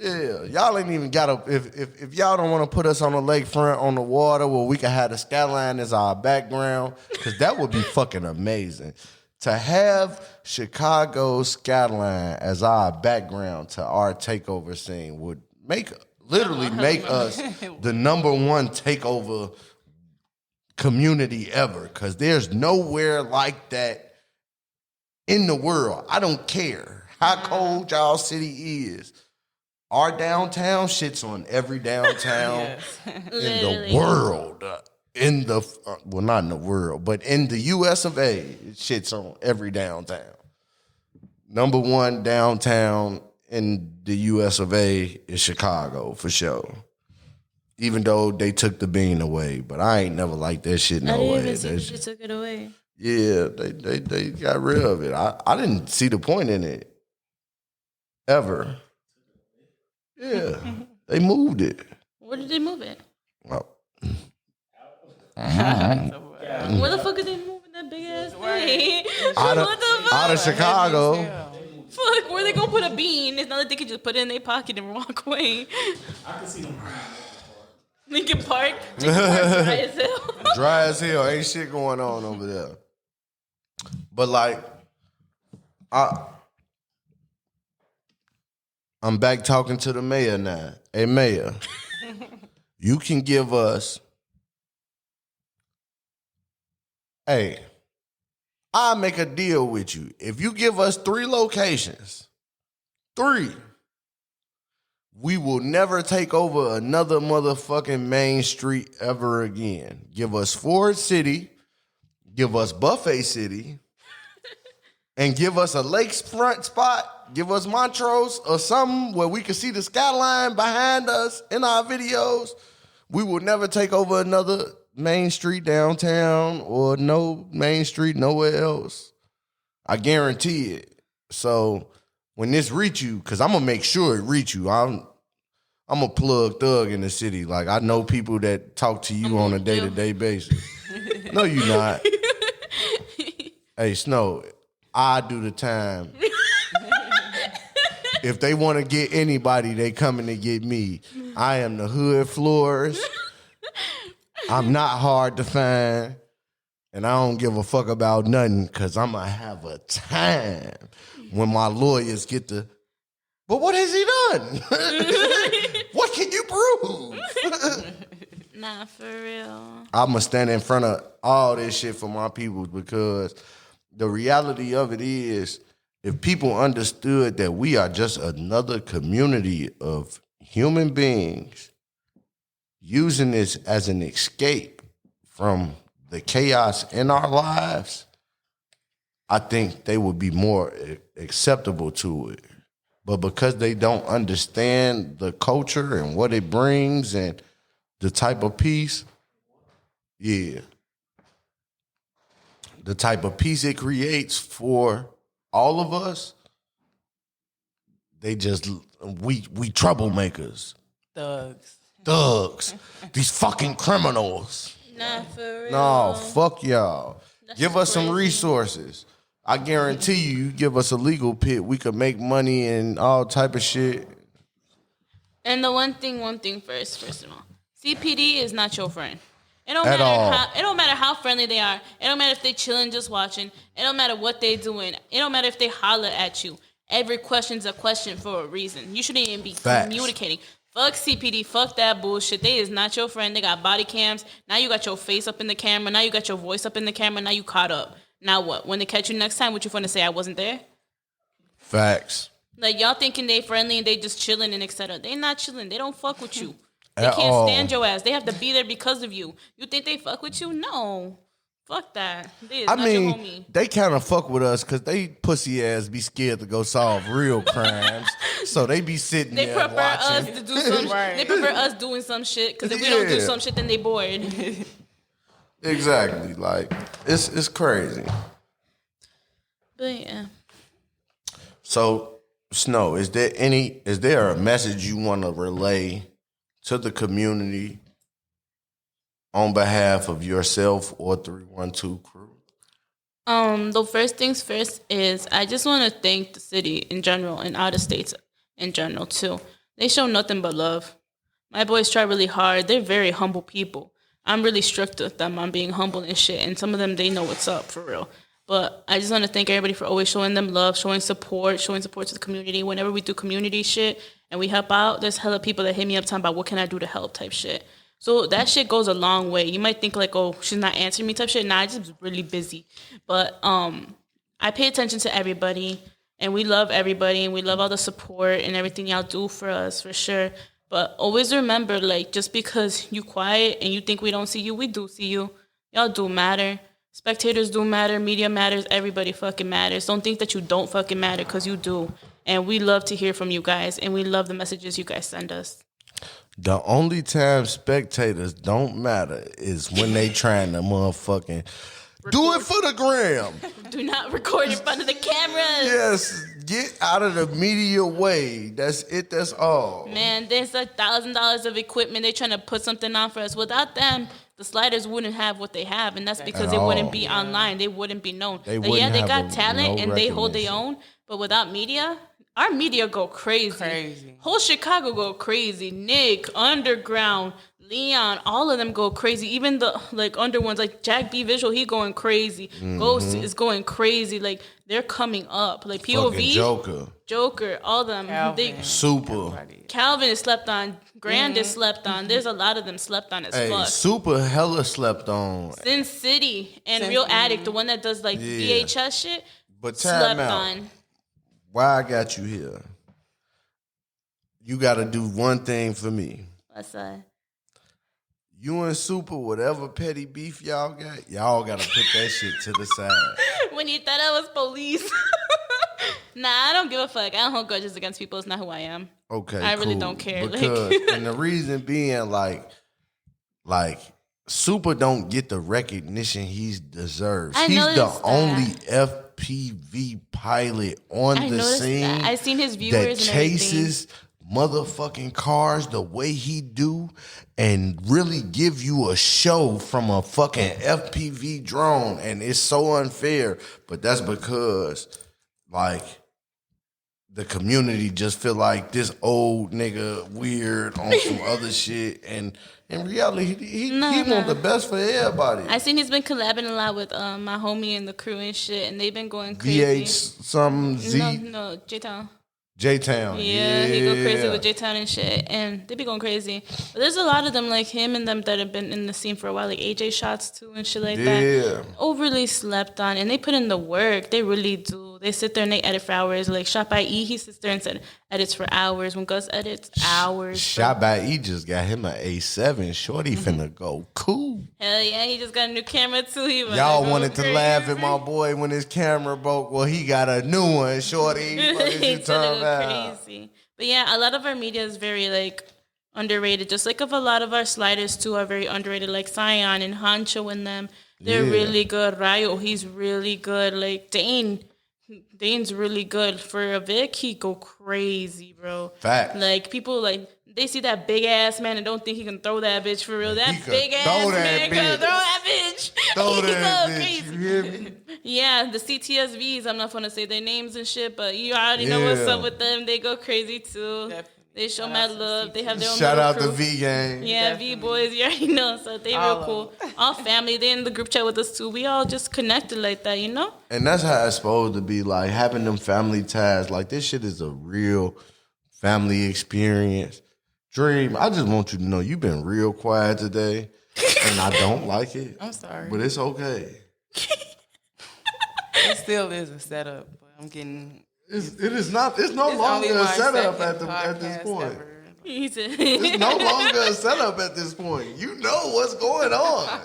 Yeah, y'all ain't even got to, if y'all don't want to put us on the lakefront, on the water, where we can have the skyline as our background, because that would be fucking amazing. To have Chicago's skyline as our background to our takeover scene would literally make us the number one takeover community ever, because there's nowhere like that in the world. I don't care how cold y'all city is. Our downtown shit's on every downtown in the world. Well, not in the world, but in the US of A, shit's on every downtown. Number one downtown in the US of A is Chicago, for sure. Even though they took the bean away, but I ain't never liked that shit no way. They took it away. Yeah, they got rid of it. I didn't see the point in it. Ever. Yeah, they moved it. Where did they move it? Well, where the fuck are they moving that big ass thing? Out of Chicago. Fuck, where they gonna put a bean? It's not like they can just put it in their pocket and walk away. I can see them. Lincoln Park dry as hell. Dry as hell. Ain't shit going on over there. But like, I'm back talking to the mayor now. Hey, mayor, you can give us, I'll make a deal with you. If you give us 3 locations, 3, we will never take over another motherfucking main street ever again. Give us Ford City, give us Buffet City, and give us a lakefront spot. Give us Montrose or something where we can see the skyline behind us in our videos. We will never take over another main street downtown or no main street nowhere else. I guarantee it. So when this reach you, because I'm going to make sure it reach you. I'm a plug thug in the city. Like, I know people that talk to you on a day-to-day basis. No, you not. Hey, Snow, I do the time. If they want to get anybody, they coming to get me. I am the hood floors. I'm not hard to find. And I don't give a fuck about nothing because I'm going to have a time when my lawyers get to, but what has he done? What can you prove? Nah, for real. I'm going to stand in front of all this shit for my people because the reality of it is, if people understood that we are just another community of human beings using this as an escape from the chaos in our lives, I think they would be more acceptable to it. But because they don't understand the culture and what it brings and the type of peace, the type of peace it creates for all of us, we troublemakers. Thugs. These fucking criminals. Nah, for real. No, fuck y'all. That's give us some crazy. Resources. I guarantee you give us a legal pit, we could make money and all type of shit. And the one thing first of all. CPD is not your friend. It don't matter how friendly they are. It don't matter if they chilling just watching. It don't matter what they doing. It don't matter if they holler at you. Every question's a question for a reason. You shouldn't even be communicating. Fuck CPD. Fuck that bullshit. They is not your friend. They got body cams. Now you got your face up in the camera. Now you got your voice up in the camera. Now you caught up. Now what? When they catch you next time, what you finna say? I wasn't there? Facts. Like, y'all thinking they friendly and they just chilling and etc. They not chilling. They don't fuck with you. They At can't all. stand your ass. They have to be there because of you. You think they fuck with you? No. Fuck that. They is not your homie. They kind of fuck with us because they pussy ass be scared to go solve real crimes. So they be sitting They there prefer watching. us to do some shit. They prefer us doing some shit because if we don't do Yeah. some shit, then they bored. Exactly. Like, it's crazy. But yeah. So, Snow, is there a message you want to relay to the community on behalf of yourself or 312 crew? The first things first is I just want to thank the city in general and out of states in general too. They show nothing but love. My boys try really hard. They're very humble people. I'm really strict with them on being humble and shit, and some of them, they know what's up for real. But I just want to thank everybody for always showing them love, showing support to the community. Whenever we do community shit and we help out, there's hella people that hit me up talking about what can I do to help type shit. So that shit goes a long way. You might think like, oh, she's not answering me type shit. Nah, I just really busy. But I pay attention to everybody, and we love everybody, and we love all the support and everything y'all do for us, for sure. But always remember, like, just because you quiet and you think we don't see you, we do see you. Y'all do matter. Spectators do matter. Media matters. Everybody fucking matters. Don't think that you don't fucking matter, because you do. And we love to hear from you guys, and we love the messages you guys send us. The only time spectators don't matter is when they trying to motherfucking do it for the gram. Do not record in front of the cameras. Yes, get out of the media way. That's it. That's all. Man, there's $1,000 of equipment. They're trying to put something on for us. Without them, the sliders wouldn't have what they have, and that's because At they all. wouldn't be online. They wouldn't be known. They Like, wouldn't yeah, they have got talent no and they hold their recognition. own, but without media, our media go crazy. Whole Chicago go crazy. Nick, Underground, Leon, all of them go crazy. Even the like under ones like Jack B Visual, he going crazy. Ghost is going crazy. Like, they're coming up. Like POV, Fucking Joker, all of them. Calvin. Super. Calvin is slept on. Grand is slept on. There's a lot of them slept on as Hey, fuck. Super hella slept on. Sin City and Real Addict, the one that does like Yeah. VHS shit, But time slept out. on. Why I got you here? You got to do one thing for me. What's that? You and Super, whatever petty beef y'all got to put that shit to the side. When you thought I was police. Nah, I don't give a fuck. I don't hold grudges against people. It's not who I am. Okay, I really cool. don't care. Because, and the reason being, like Super don't get the recognition he deserves. I He's the noticed that. only FPV pilot on I the noticed scene. that. I seen his viewers that and chases motherfucking cars the way he do and really give you a show from a fucking FPV drone, and it's so unfair, but that's because like the community just feel like this old nigga weird on some other shit, and in reality he want the best for everybody. I seen he's been collabing a lot with my homie and the crew and shit, and they've been going crazy. VH something Z No, J-Town. J-Town. Yeah, he go crazy with J-Town and shit, and they be going crazy. But there's a lot of them like him and them that have been in the scene for a while, like AJ Shots too and shit like that. Overly slept on, and they put in the work. They really do. They sit there and they edit for hours. Like Shot by E, he sits there and edits for hours. When Gus edits, hours. Shot by E just got him an A7. Shorty finna go cool. Hell yeah, he just got a new camera too. Y'all wanted to laugh at my boy when his camera broke. Well, he got a new one, Shorty. What is you talking about? Crazy. But yeah, a lot of our media is very like underrated. Just like of a lot of our sliders too are very underrated. Like Sion and Huncho and them, they're really good. Rayo, he's really good. Like Dane's really good. For a Vic, he go crazy, bro. Fact. Like people like they see that big ass man and don't think he can throw that bitch for real. That big ass man can throw that bitch. Throw that bitch. Crazy. You hear me? Yeah, the CTSVs. I'm not gonna say their names and shit, but you already know what's up with them. They go crazy too. Definitely. They show mad love. They have their own shout out crew. the V gang. Yeah, V boys. You already know. So they real cool. All family. They in the group chat with us too. We all just connected like that, you know. And that's how it's supposed to be. Like having them family ties. Like this shit is a real family experience. Dream, I just want you to know you've been real quiet today, and I don't like it. I'm sorry, but it's okay. It still is a setup, but I'm getting. It is not. It's no longer a setup at this point. It's no longer a setup at this point. You know what's going on.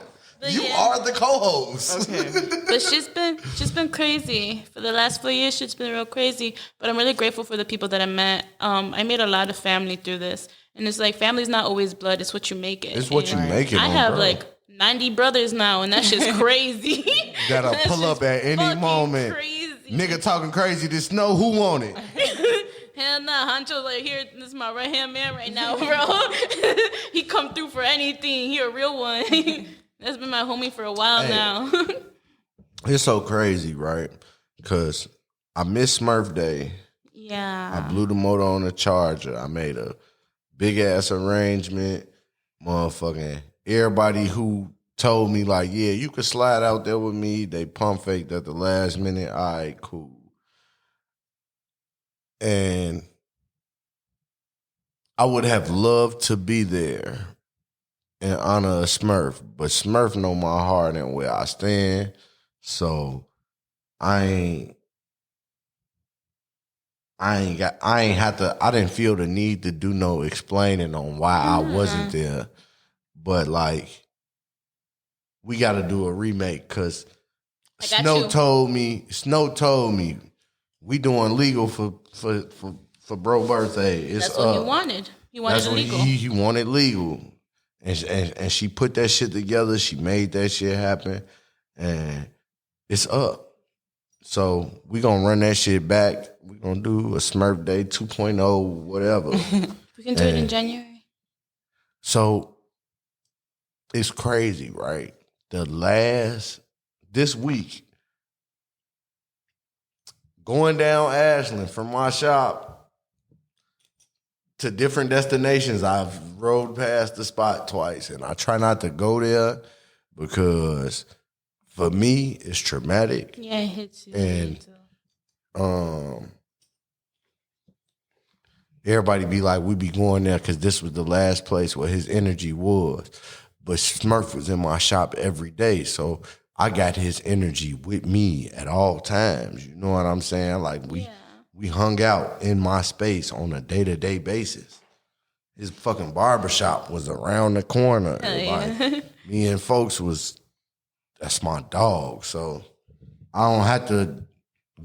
You are the co-host. Okay. But she's been crazy for the last 4 years. She's been real crazy. But I'm really grateful for the people that I met. I made a lot of family through this, and it's like family's not always blood. It's what you make it. It's what you make it. I have like 90 brothers now, and that shit's crazy. You gotta pull up at any moment. Crazy. Nigga talking crazy. This snow. Who want it? Hell nah, Huncho's like, here, this is my right hand man right now, bro. He come through for anything. He a real one. That's been my homie for a while now. It's so crazy, right? Because I missed Smurf Day. Yeah. I blew the motor on the Charger. I made a big ass arrangement. Motherfucking everybody who told me like, yeah, you could slide out there with me, they pump faked at the last minute. All right, cool. And I would have loved to be there in honor of Smurf, but Smurf know my heart and where I stand, so I didn't feel the need to do no explaining on why I wasn't there, but like we got to do a remake because Snow told me we doing legal for bro birthday. It's that's what he wanted. He wanted it legal. He wanted legal. And she put that shit together. She made that shit happen. And it's up. So we going to run that shit back. We going to do a Smurf Day 2.0, whatever. We can do it in January. So it's crazy, right? This week, going down Ashland from my shop to different destinations, I've rode past the spot twice, and I try not to go there because for me it's traumatic. Yeah, it hits you. And everybody be like, we be going there because this was the last place where his energy was. But Smurf was in my shop every day, so I got his energy with me at all times. You know what I'm saying? Like we hung out in my space on a day-to-day basis. His fucking barbershop was around the corner. Like, me and folks that's my dog. So I don't have to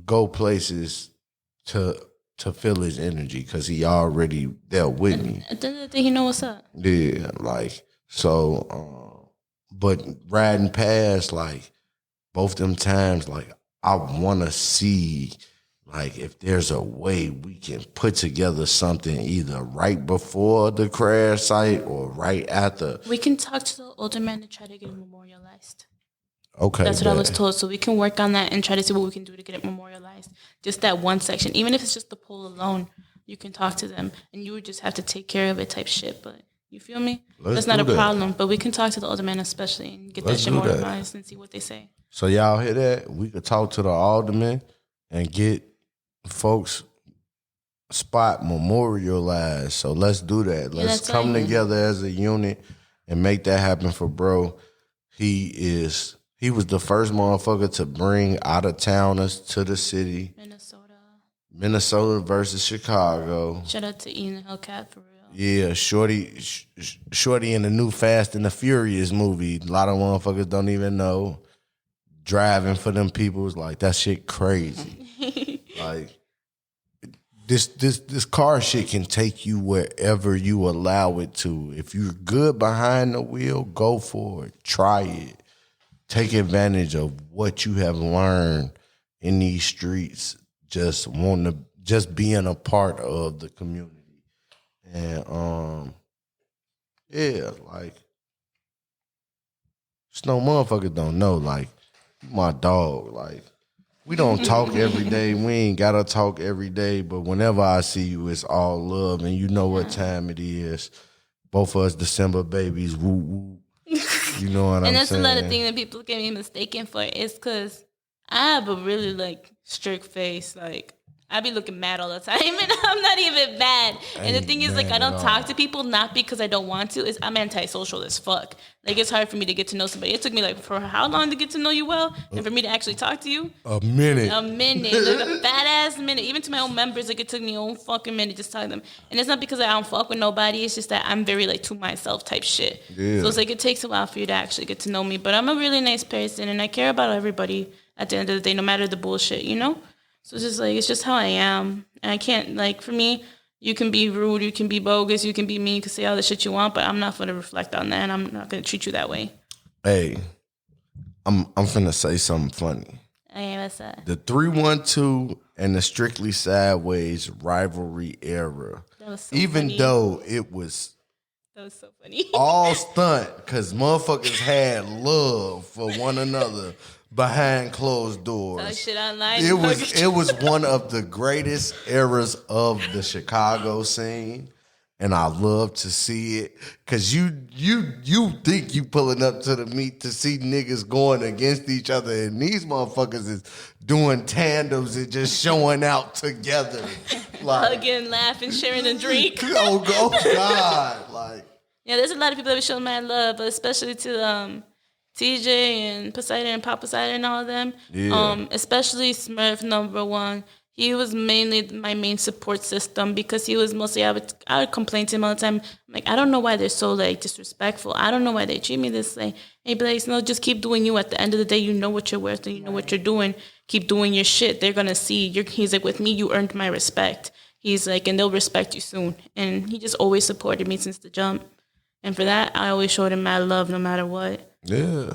go places to feel his energy because he already there with me. At the end of the day, he know what's up. Yeah, like, so, but riding past, like, both them times, like, I want to see, like, if there's a way we can put together something either right before the crash site or right after. We can talk to the older man to try to get it memorialized. Okay. That's what I was told. So we can work on that and try to see what we can do to get it memorialized. Just that one section. Even if it's just the pole alone, you can talk to them and you would just have to take care of it type shit. But you feel me? That's not a problem. But we can talk to the older man especially and get that shit memorialized and see what they say. So y'all hear that? We could talk to the alderman and get folks spot memorialized. So let's do that. Let's come together as a unit and make that happen for bro. He was the first motherfucker to bring out of towners to the city. And Minnesota versus Chicago. Shout out to Ian Hellcat for real. Yeah, Shorty in the new Fast and the Furious movie. A lot of motherfuckers don't even know. Driving for them people is like, that shit crazy. Like, this car shit can take you wherever you allow it to. If you're good behind the wheel, go for it. Try it. Take advantage of what you have learned in these streets. Just being a part of the community. And yeah, like, just no motherfuckers don't know. Like, my dog. Like, we don't talk every day. We ain't gotta talk every day. But whenever I see you, it's all love, and you know what time it is. Both of us December babies. Woo woo. You know what I'm saying? And that's another thing that people get me mistaken for is because I have a really like strict face. Like, I be looking mad all the time, and I'm not even mad. And the thing is, like, I don't talk to people not because I don't want to. I'm antisocial as fuck. Like, it's hard for me to get to know somebody. It took me, like, for how long to get to know you well? And for me to actually talk to you? A minute. Like a fat-ass minute. Even to my own members, like, it took me a whole fucking minute just to talk to them. And it's not because I don't fuck with nobody. It's just that I'm very, like, to myself type shit. Yeah. So it's like, it takes a while for you to actually get to know me. But I'm a really nice person, and I care about everybody at the end of the day, no matter the bullshit, you know? So it's just like, it's just how I am. And I can't, like, for me, you can be rude, you can be bogus, you can be mean, you can say all the shit you want, but I'm not going to reflect on that, and I'm not going to treat you that way. Hey, I'm finna say something funny. Hey, what's that? The 312 and the Strictly Sideways rivalry era. That was so even funny. Though it was that was so funny. all stunt, because motherfuckers had love for one another. Behind closed doors. Talk shit online. It was one of the greatest eras of the Chicago scene, and I love to see it because you think you pulling up to the meet to see niggas going against each other, and these motherfuckers is doing tandems and just showing out together, like hugging, laughing, sharing a drink. oh God, like yeah, there's a lot of people that be showing mad love, but especially to TJ and Poseidon and Pop Poseidon and all of them. Yeah. Especially Smurf #1. He was mainly my main support system because he was mostly, I would complain to him all the time. I'm like, I don't know why they're so like disrespectful. I don't know why they treat me this way. And he'd be like, no, just keep doing you. At the end of the day, you know what you're worth and you know what you're doing. Keep doing your shit. They're going to see. He's like, with me, you earned my respect. He's like, and they'll respect you soon. And he just always supported me since the jump. And for that, I always showed him mad love no matter what. Yeah.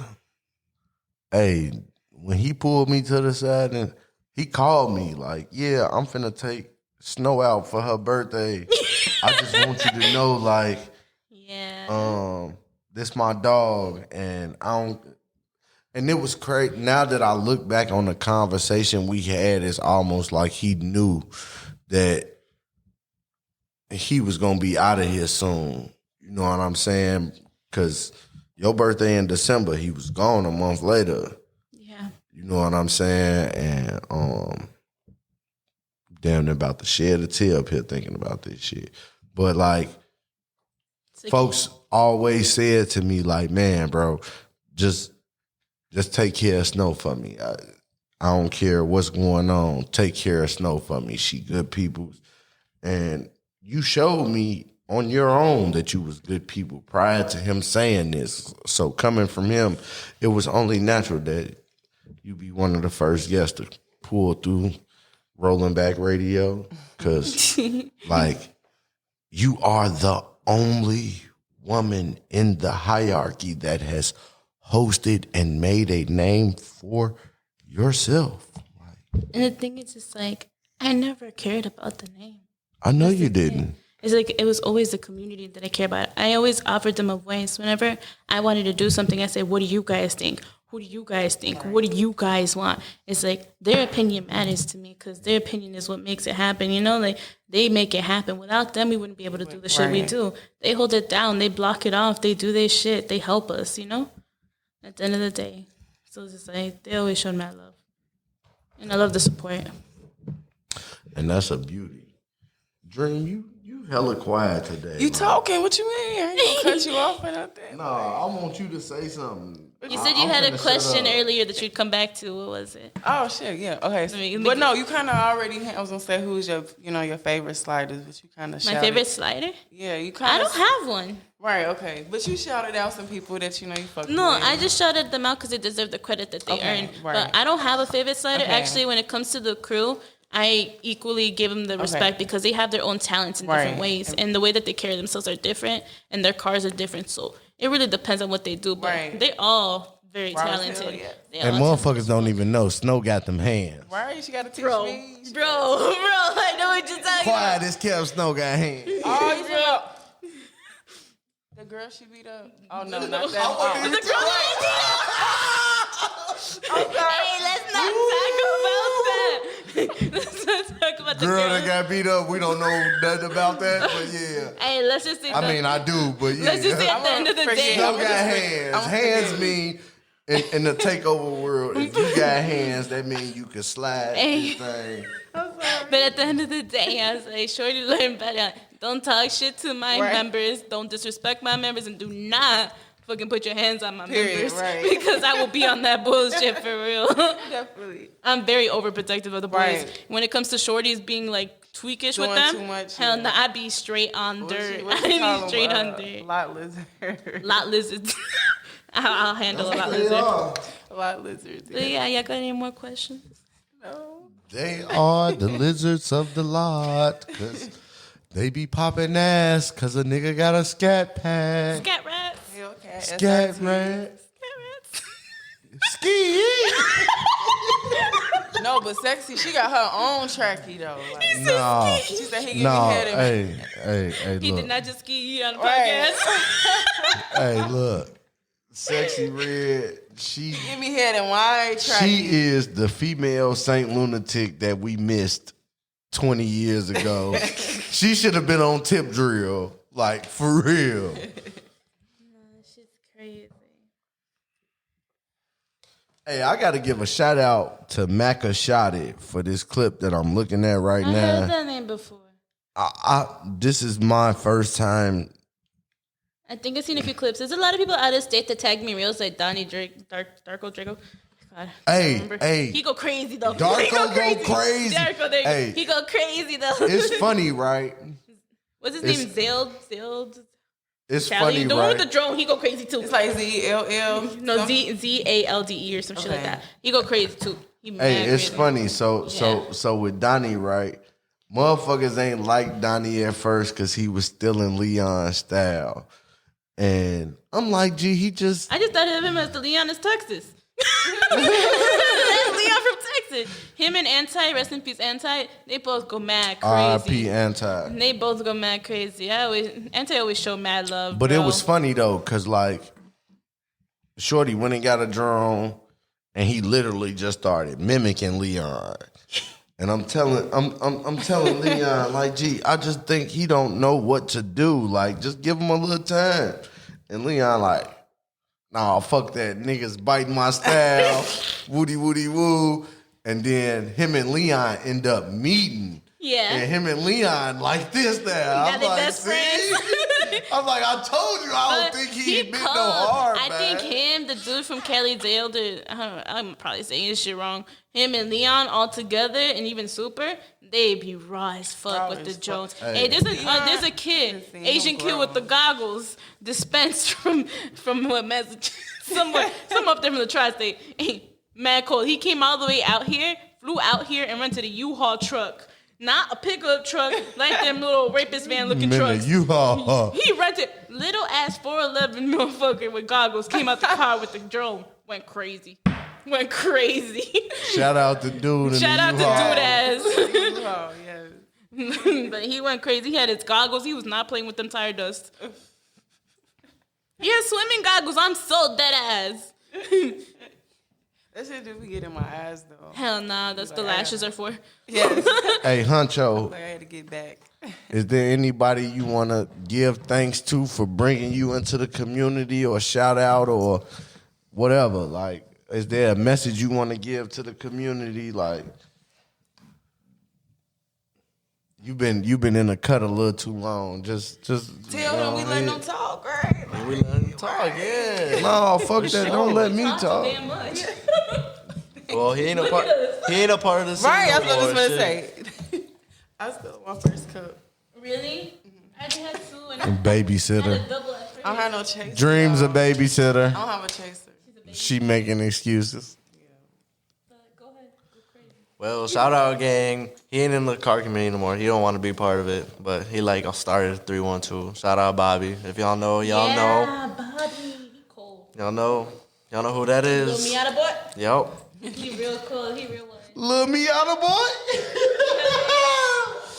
Hey, when he pulled me to the side and he called me like, yeah, I'm finna take Snow out for her birthday. I just want you to know, like, yeah, this my dog, and I don't. And it was crazy. Now that I look back on the conversation we had, it's almost like he knew that he was gonna be out of here soon. You know what I'm saying? Because your birthday in December, he was gone a month later. Yeah. You know what I'm saying? And damn near about to shed a tear up here thinking about this shit. But like, folks always said to me, like, man, bro, just take care of Snow for me. I don't care what's going on. Take care of Snow for me. She good people. And you showed me on your own that you was good people prior to him saying this. So coming from him, it was only natural that you be one of the first guests to pull through Rolling Back Radio. Because, like, you are the only woman in the hierarchy that has hosted and made a name for yourself. And the thing is, it's like, I never cared about the name. I know you didn't. It's like, it was always the community that I care about. I always offered them a voice. Whenever I wanted to do something, I said, what do you guys think? Who do you guys think? What do you guys want? It's like, their opinion matters to me because their opinion is what makes it happen. You know, like, they make it happen. Without them, we wouldn't be able to do the shit we do. They hold it down. They block it off. They do their shit. They help us, you know, at the end of the day. So it's just like, they always showed mad love. And I love the support. And that's a beauty. Dream, you hella quiet today. You talking? What you mean? I ain't gonna cut you off or nothing. No, I want you to say something. You said you had a question earlier that you'd come back to. What was it? Oh shit, yeah. Okay. But no, you kind of already. I was gonna say who's your favorite sliders, but you kind of. My favorite slider? Yeah, you kind I don't have one. Right. Okay. But you shouted out some people that you fuck. No, with. I just shouted them out because they deserve the credit that they earn. Right. But I don't have a favorite slider. Okay. Actually, when it comes to the crew, I equally give them the respect because they have their own talents in different ways, and the way that they carry themselves are different, and their cars are different. So it really depends on what they do. But they all very talented. And motherfuckers don't even know Snow got them hands. Right? She got to teach me. Bro, I know what you're talking about. This Kev Snow got hands. Oh, you bro. The girl she beat up. Oh no, not that. The girl Hey, let's not talk about that. Let's not talk about the girl that got beat up. We don't know nothing about that, but yeah. Hey, let's just say. I mean, I do, but yeah. Let's just say at the end of the day, Snow got hands. Hands mean in the takeover world, if you got hands, that means you can slide this thing. But at the end of the day, I say, shorty, learn better. Don't talk shit to my members. Don't disrespect my members, and do not fucking put your hands on my members because I will be on that bullshit for real. Definitely. I'm very overprotective of the boys. When it comes to shorties being like tweakish with them, too much, hell no, I be straight on dirt. I be straight on dirt. Lot lizard. Lot lizards. I'll handle a lot lizard. A lot lizards. So yeah, y'all got any more questions? No. They are the lizards of the lot, cause they be popping ass, cause a nigga got a scat pack. Scat rats. Okay. Scat rats. Ski. No, but sexy, she got her own trackie though. Like, no. She said he give me head and Hey, he look. did not just ski on the podcast. Hey, look. Sexy Red, she give me head and wide trackie. She is the female Saint Lunatic that we missed 20 years ago. She should have been on Tip Drill, like for real. No, she's crazy. Hey, I got to give a shout out to Macca Shotty for this clip that I'm looking at right now. I heard that name before. This is my first time. I think I've seen a few clips. There's a lot of people out of state that tag me reels like Donnie Drake, Darko Draco. God, Hey, he go crazy though. Darko go crazy. Darko, there hey, he go crazy though. It's funny, right? What's his name? Zeld. It's Callie, funny, the right? one with the drone, he go crazy too. It's like ZLL. No, ZALDE or some shit like that. He go crazy too. It's funny. So with Donnie, right? Motherfuckers ain't like Donnie at first because he was still in Leon's style. And I'm like, gee, I just thought of him as the Leon is Texas. Leon from Texas. Him and Anti, rest in peace, Anti, they both go mad crazy. R.I.P. Anti. They both go mad crazy. Anti always show mad love. But it was funny though, cause like Shorty went and got a drone and he literally just started mimicking Leon. And I'm telling Leon, like, gee, I just think he don't know what to do. Like, just give him a little time. And Leon like, nah, fuck that. Niggas biting my style. Woody woo. And then him and Leon end up meeting. Yeah. And him and Leon like this now. I'm like, best friends. I'm like, I told you, I don't think he bit no hard, man. I think him, the dude from Kelly Dale, I'm probably saying this shit wrong. Him and Leon all together, and even Super, they be raw as fuck with the Jones. Hey, there's a kid, Asian kid with the goggles, dispensed from what Massachusetts, somewhere up there from the tri-state. Mad cold. He came all the way out here, flew out here, and rented a U-Haul truck. Not a pickup truck like them little rapist van looking trucks. U-Haul. He rented little ass 411 motherfucker with goggles, came out the car with the drone, went crazy. Shout out to dude. Shout out to dude ass. Oh, yes. But he went crazy. He had his goggles. He was not playing with them tire dust. He had swimming goggles. I'm so dead ass. That shit do be getting my eyes though. Hell nah, that's the lashes are for. Yes. Hey, Huncho. I had to get back. Is there anybody you want to give thanks to for bringing you into the community or shout out or whatever? Like, is there a message you want to give to the community? Like, you've been in the cut a little too long. Just tell them we let them talk, right? talk, yeah. No, fuck that. Don't let me Talk talk. damn much. Well, he ain't a part. He ain't a part of the scene. Right, that's what I was no going more, to shit. say. I still want my first cup. Really? I just had two and I Babysitter. had a double at first. I don't have no chaser. Dreams a babysitter. I don't have a chaser. She making excuses. But go ahead. Go crazy. Well, shout out, gang. He ain't in the car community anymore. He don't want to be part of it, but he like started 312. Shout out, Bobby. If y'all know, y'all know. Yeah, Bobby. He cold. Y'all know who that Little is. Miata boy. Yep. He real cool. He real one. Lil Miata boy.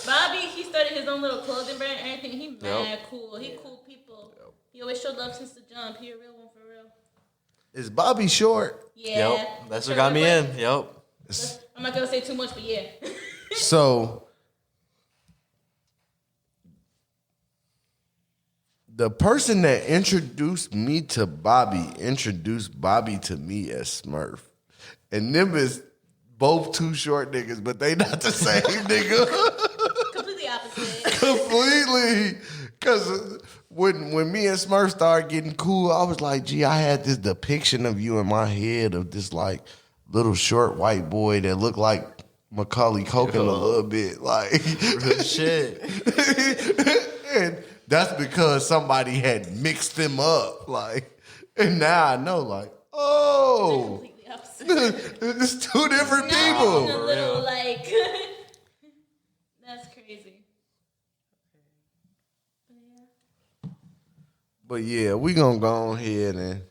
Bobby, he started his own little clothing brand and everything. He mad Yep. cool. He cool people. He always showed love since the jump. He a real one for real. Is Bobby short? Yeah. Yep. That's what got me in. Yep. I'm not gonna say too much, but yeah. So the person that introduced me to Bobby introduced Bobby to me as Smurf. And them is both two short niggas, but they not the same nigga. Completely opposite. Completely. Because when me and Smurf started getting cool, I was like, gee, I had this depiction of you in my head of this like little short white boy that looked like Macaulay Culkin a little bit. Like Real shit. and that's because somebody had mixed them up. Like, and now I know, like, oh, Completely opposite. it's two different No, people. a little like that's crazy. But yeah, we gonna go ahead and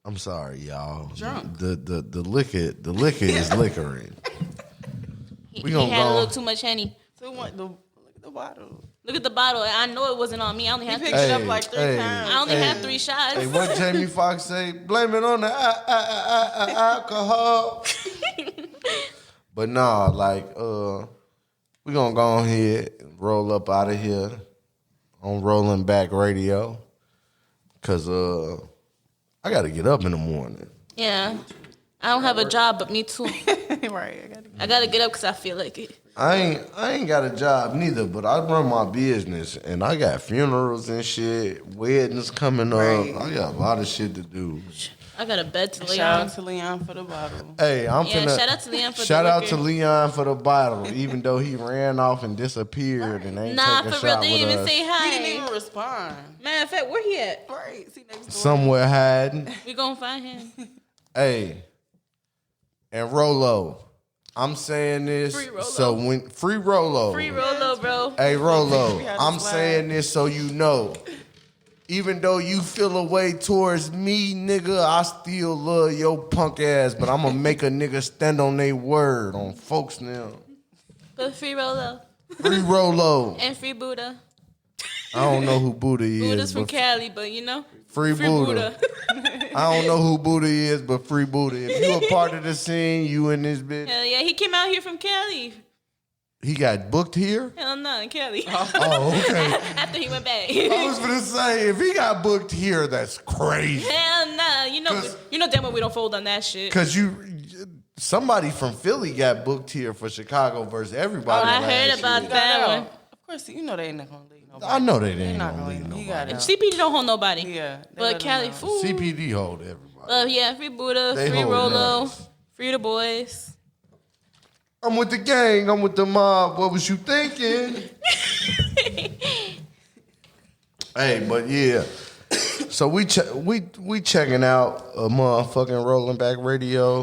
I'm sorry, y'all. Drunk. The liquor is liquoring. We He gonna had a go. little too much Henny. So what? Look at the bottle. Look at the bottle. I know it wasn't on me. I only He had picked three. it up like three Hey, times. I only hey. had 3 shots. Hey, what Jamie Foxx say? Blame it on the alcohol. But nah, like, we gonna go ahead and roll up out of here on Rolling Back Radio. Cause I gotta get up in the morning. Yeah. I don't have a job, but me too. Right. I gotta get up because I feel like it. I ain't got a job neither, but I run my business and I got funerals and shit, weddings coming up. Right. I got a lot of shit to do. I got a bed to lay Shout on. out to Leon for the bottle. Hey, I'm Yeah, finna shout out to Leon for the shout out liquor. to Leon for the bottle, even though he ran off and disappeared and ain't Nah, take a for real, shot they with didn't even us. say He didn't hi. even respond. Matter of fact, where he at? Right. See next door. Somewhere hiding. We gonna find him. Hey, and Rolo, I'm saying this Free Rolo. so when free Rolo. Free Rolo, bro. Hey Rolo, We had to I'm slide. saying this so you know. Even though you feel a way towards me, nigga, I still love your punk ass, but I'm gonna make a nigga stand on their word on folks now. But free Rolo. Free Rolo. And free Buddha. I don't know who Buddha is. Buddha's from but Cali, but you know. Free Buddha. I don't know who Buddha is, but free Buddha. If you a part of the scene, you in this bitch. Hell yeah, he came out here from Cali. He got booked here? Hell no, in Cali. Oh, okay. After he went back. I was gonna say, if he got booked here, that's crazy. Hell nah, you know damn well we don't fold on that shit. Cause somebody from Philly got booked here for Chicago versus everybody. Oh, I last heard about year. that one. Of course, you know they ain't not gonna leave nobody. I know they They're ain't not gonna leave He nobody. got it. CPD don't hold nobody. Yeah, they let But him Cali, know. fool. CPD hold everybody. Yeah, free Buddha, They free hold Rolo, us. free the boys. I'm with the gang. I'm with the mob. What was you thinking? Hey, but yeah. So we checking out a motherfucking Rolling Back Radio.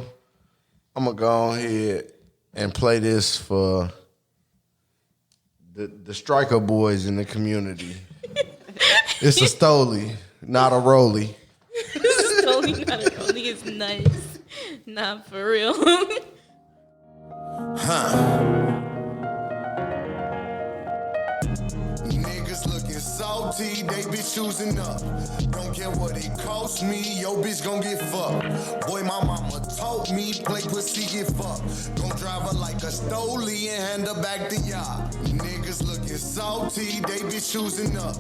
I'm gonna go ahead and play this for the striker boys in the community. It's a Stoli, not a Rolly. Totally not a Rolly is nice. Not for real. Niggas looking salty, they be choosing up. Don't care what it costs me, yo bitch gon' get fucked. Boy, my mama told me, play pussy get fucked. Gon' drive her like a Stoli and hand her back to y'all. Niggas looking salty, they be choosing up.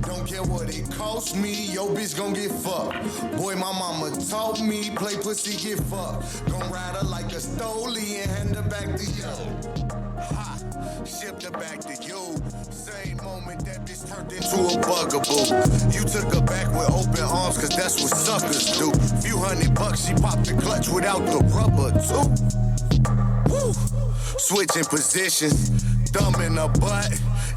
Don't care what it costs me, yo bitch gon' get fucked. Boy, my mama told me, play pussy get fucked. Gon' ride her like a Stoli and hand her back to y'all. Ha, shipped her back to you. Same moment that bitch turned into a bugaboo. You took her back with open arms, cause that's what suckers do. Few $100, she popped the clutch without the rubber too. Woo. Switching positions, thumb in her butt,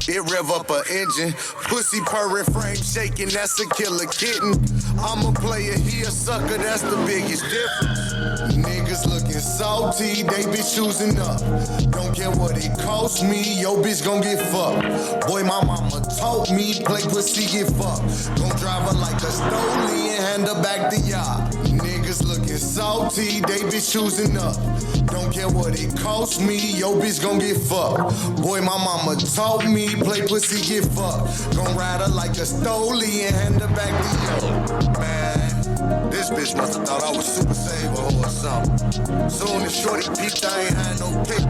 it rev up her engine. Pussy purring, frame shaking, that's a killer kitten. I'm a player, he a sucker, that's the biggest difference. Niggas looking salty, they be choosing up. Don't care what it costs me, yo bitch gon' get fucked. Boy, my mama told me, play pussy, get fucked. Gon' drive her like a stoley and hand her back to y'all. Niggas looking salty, they be choosing up. Don't care what it costs me, yo bitch gon' get fucked. Boy, my mama told me, play pussy, get fucked. Gon' ride her like a stoley and hand her back to yo. Man, this bitch must've thought I was Super Saver or something. Soon as shorty peeped, I ain't had no cake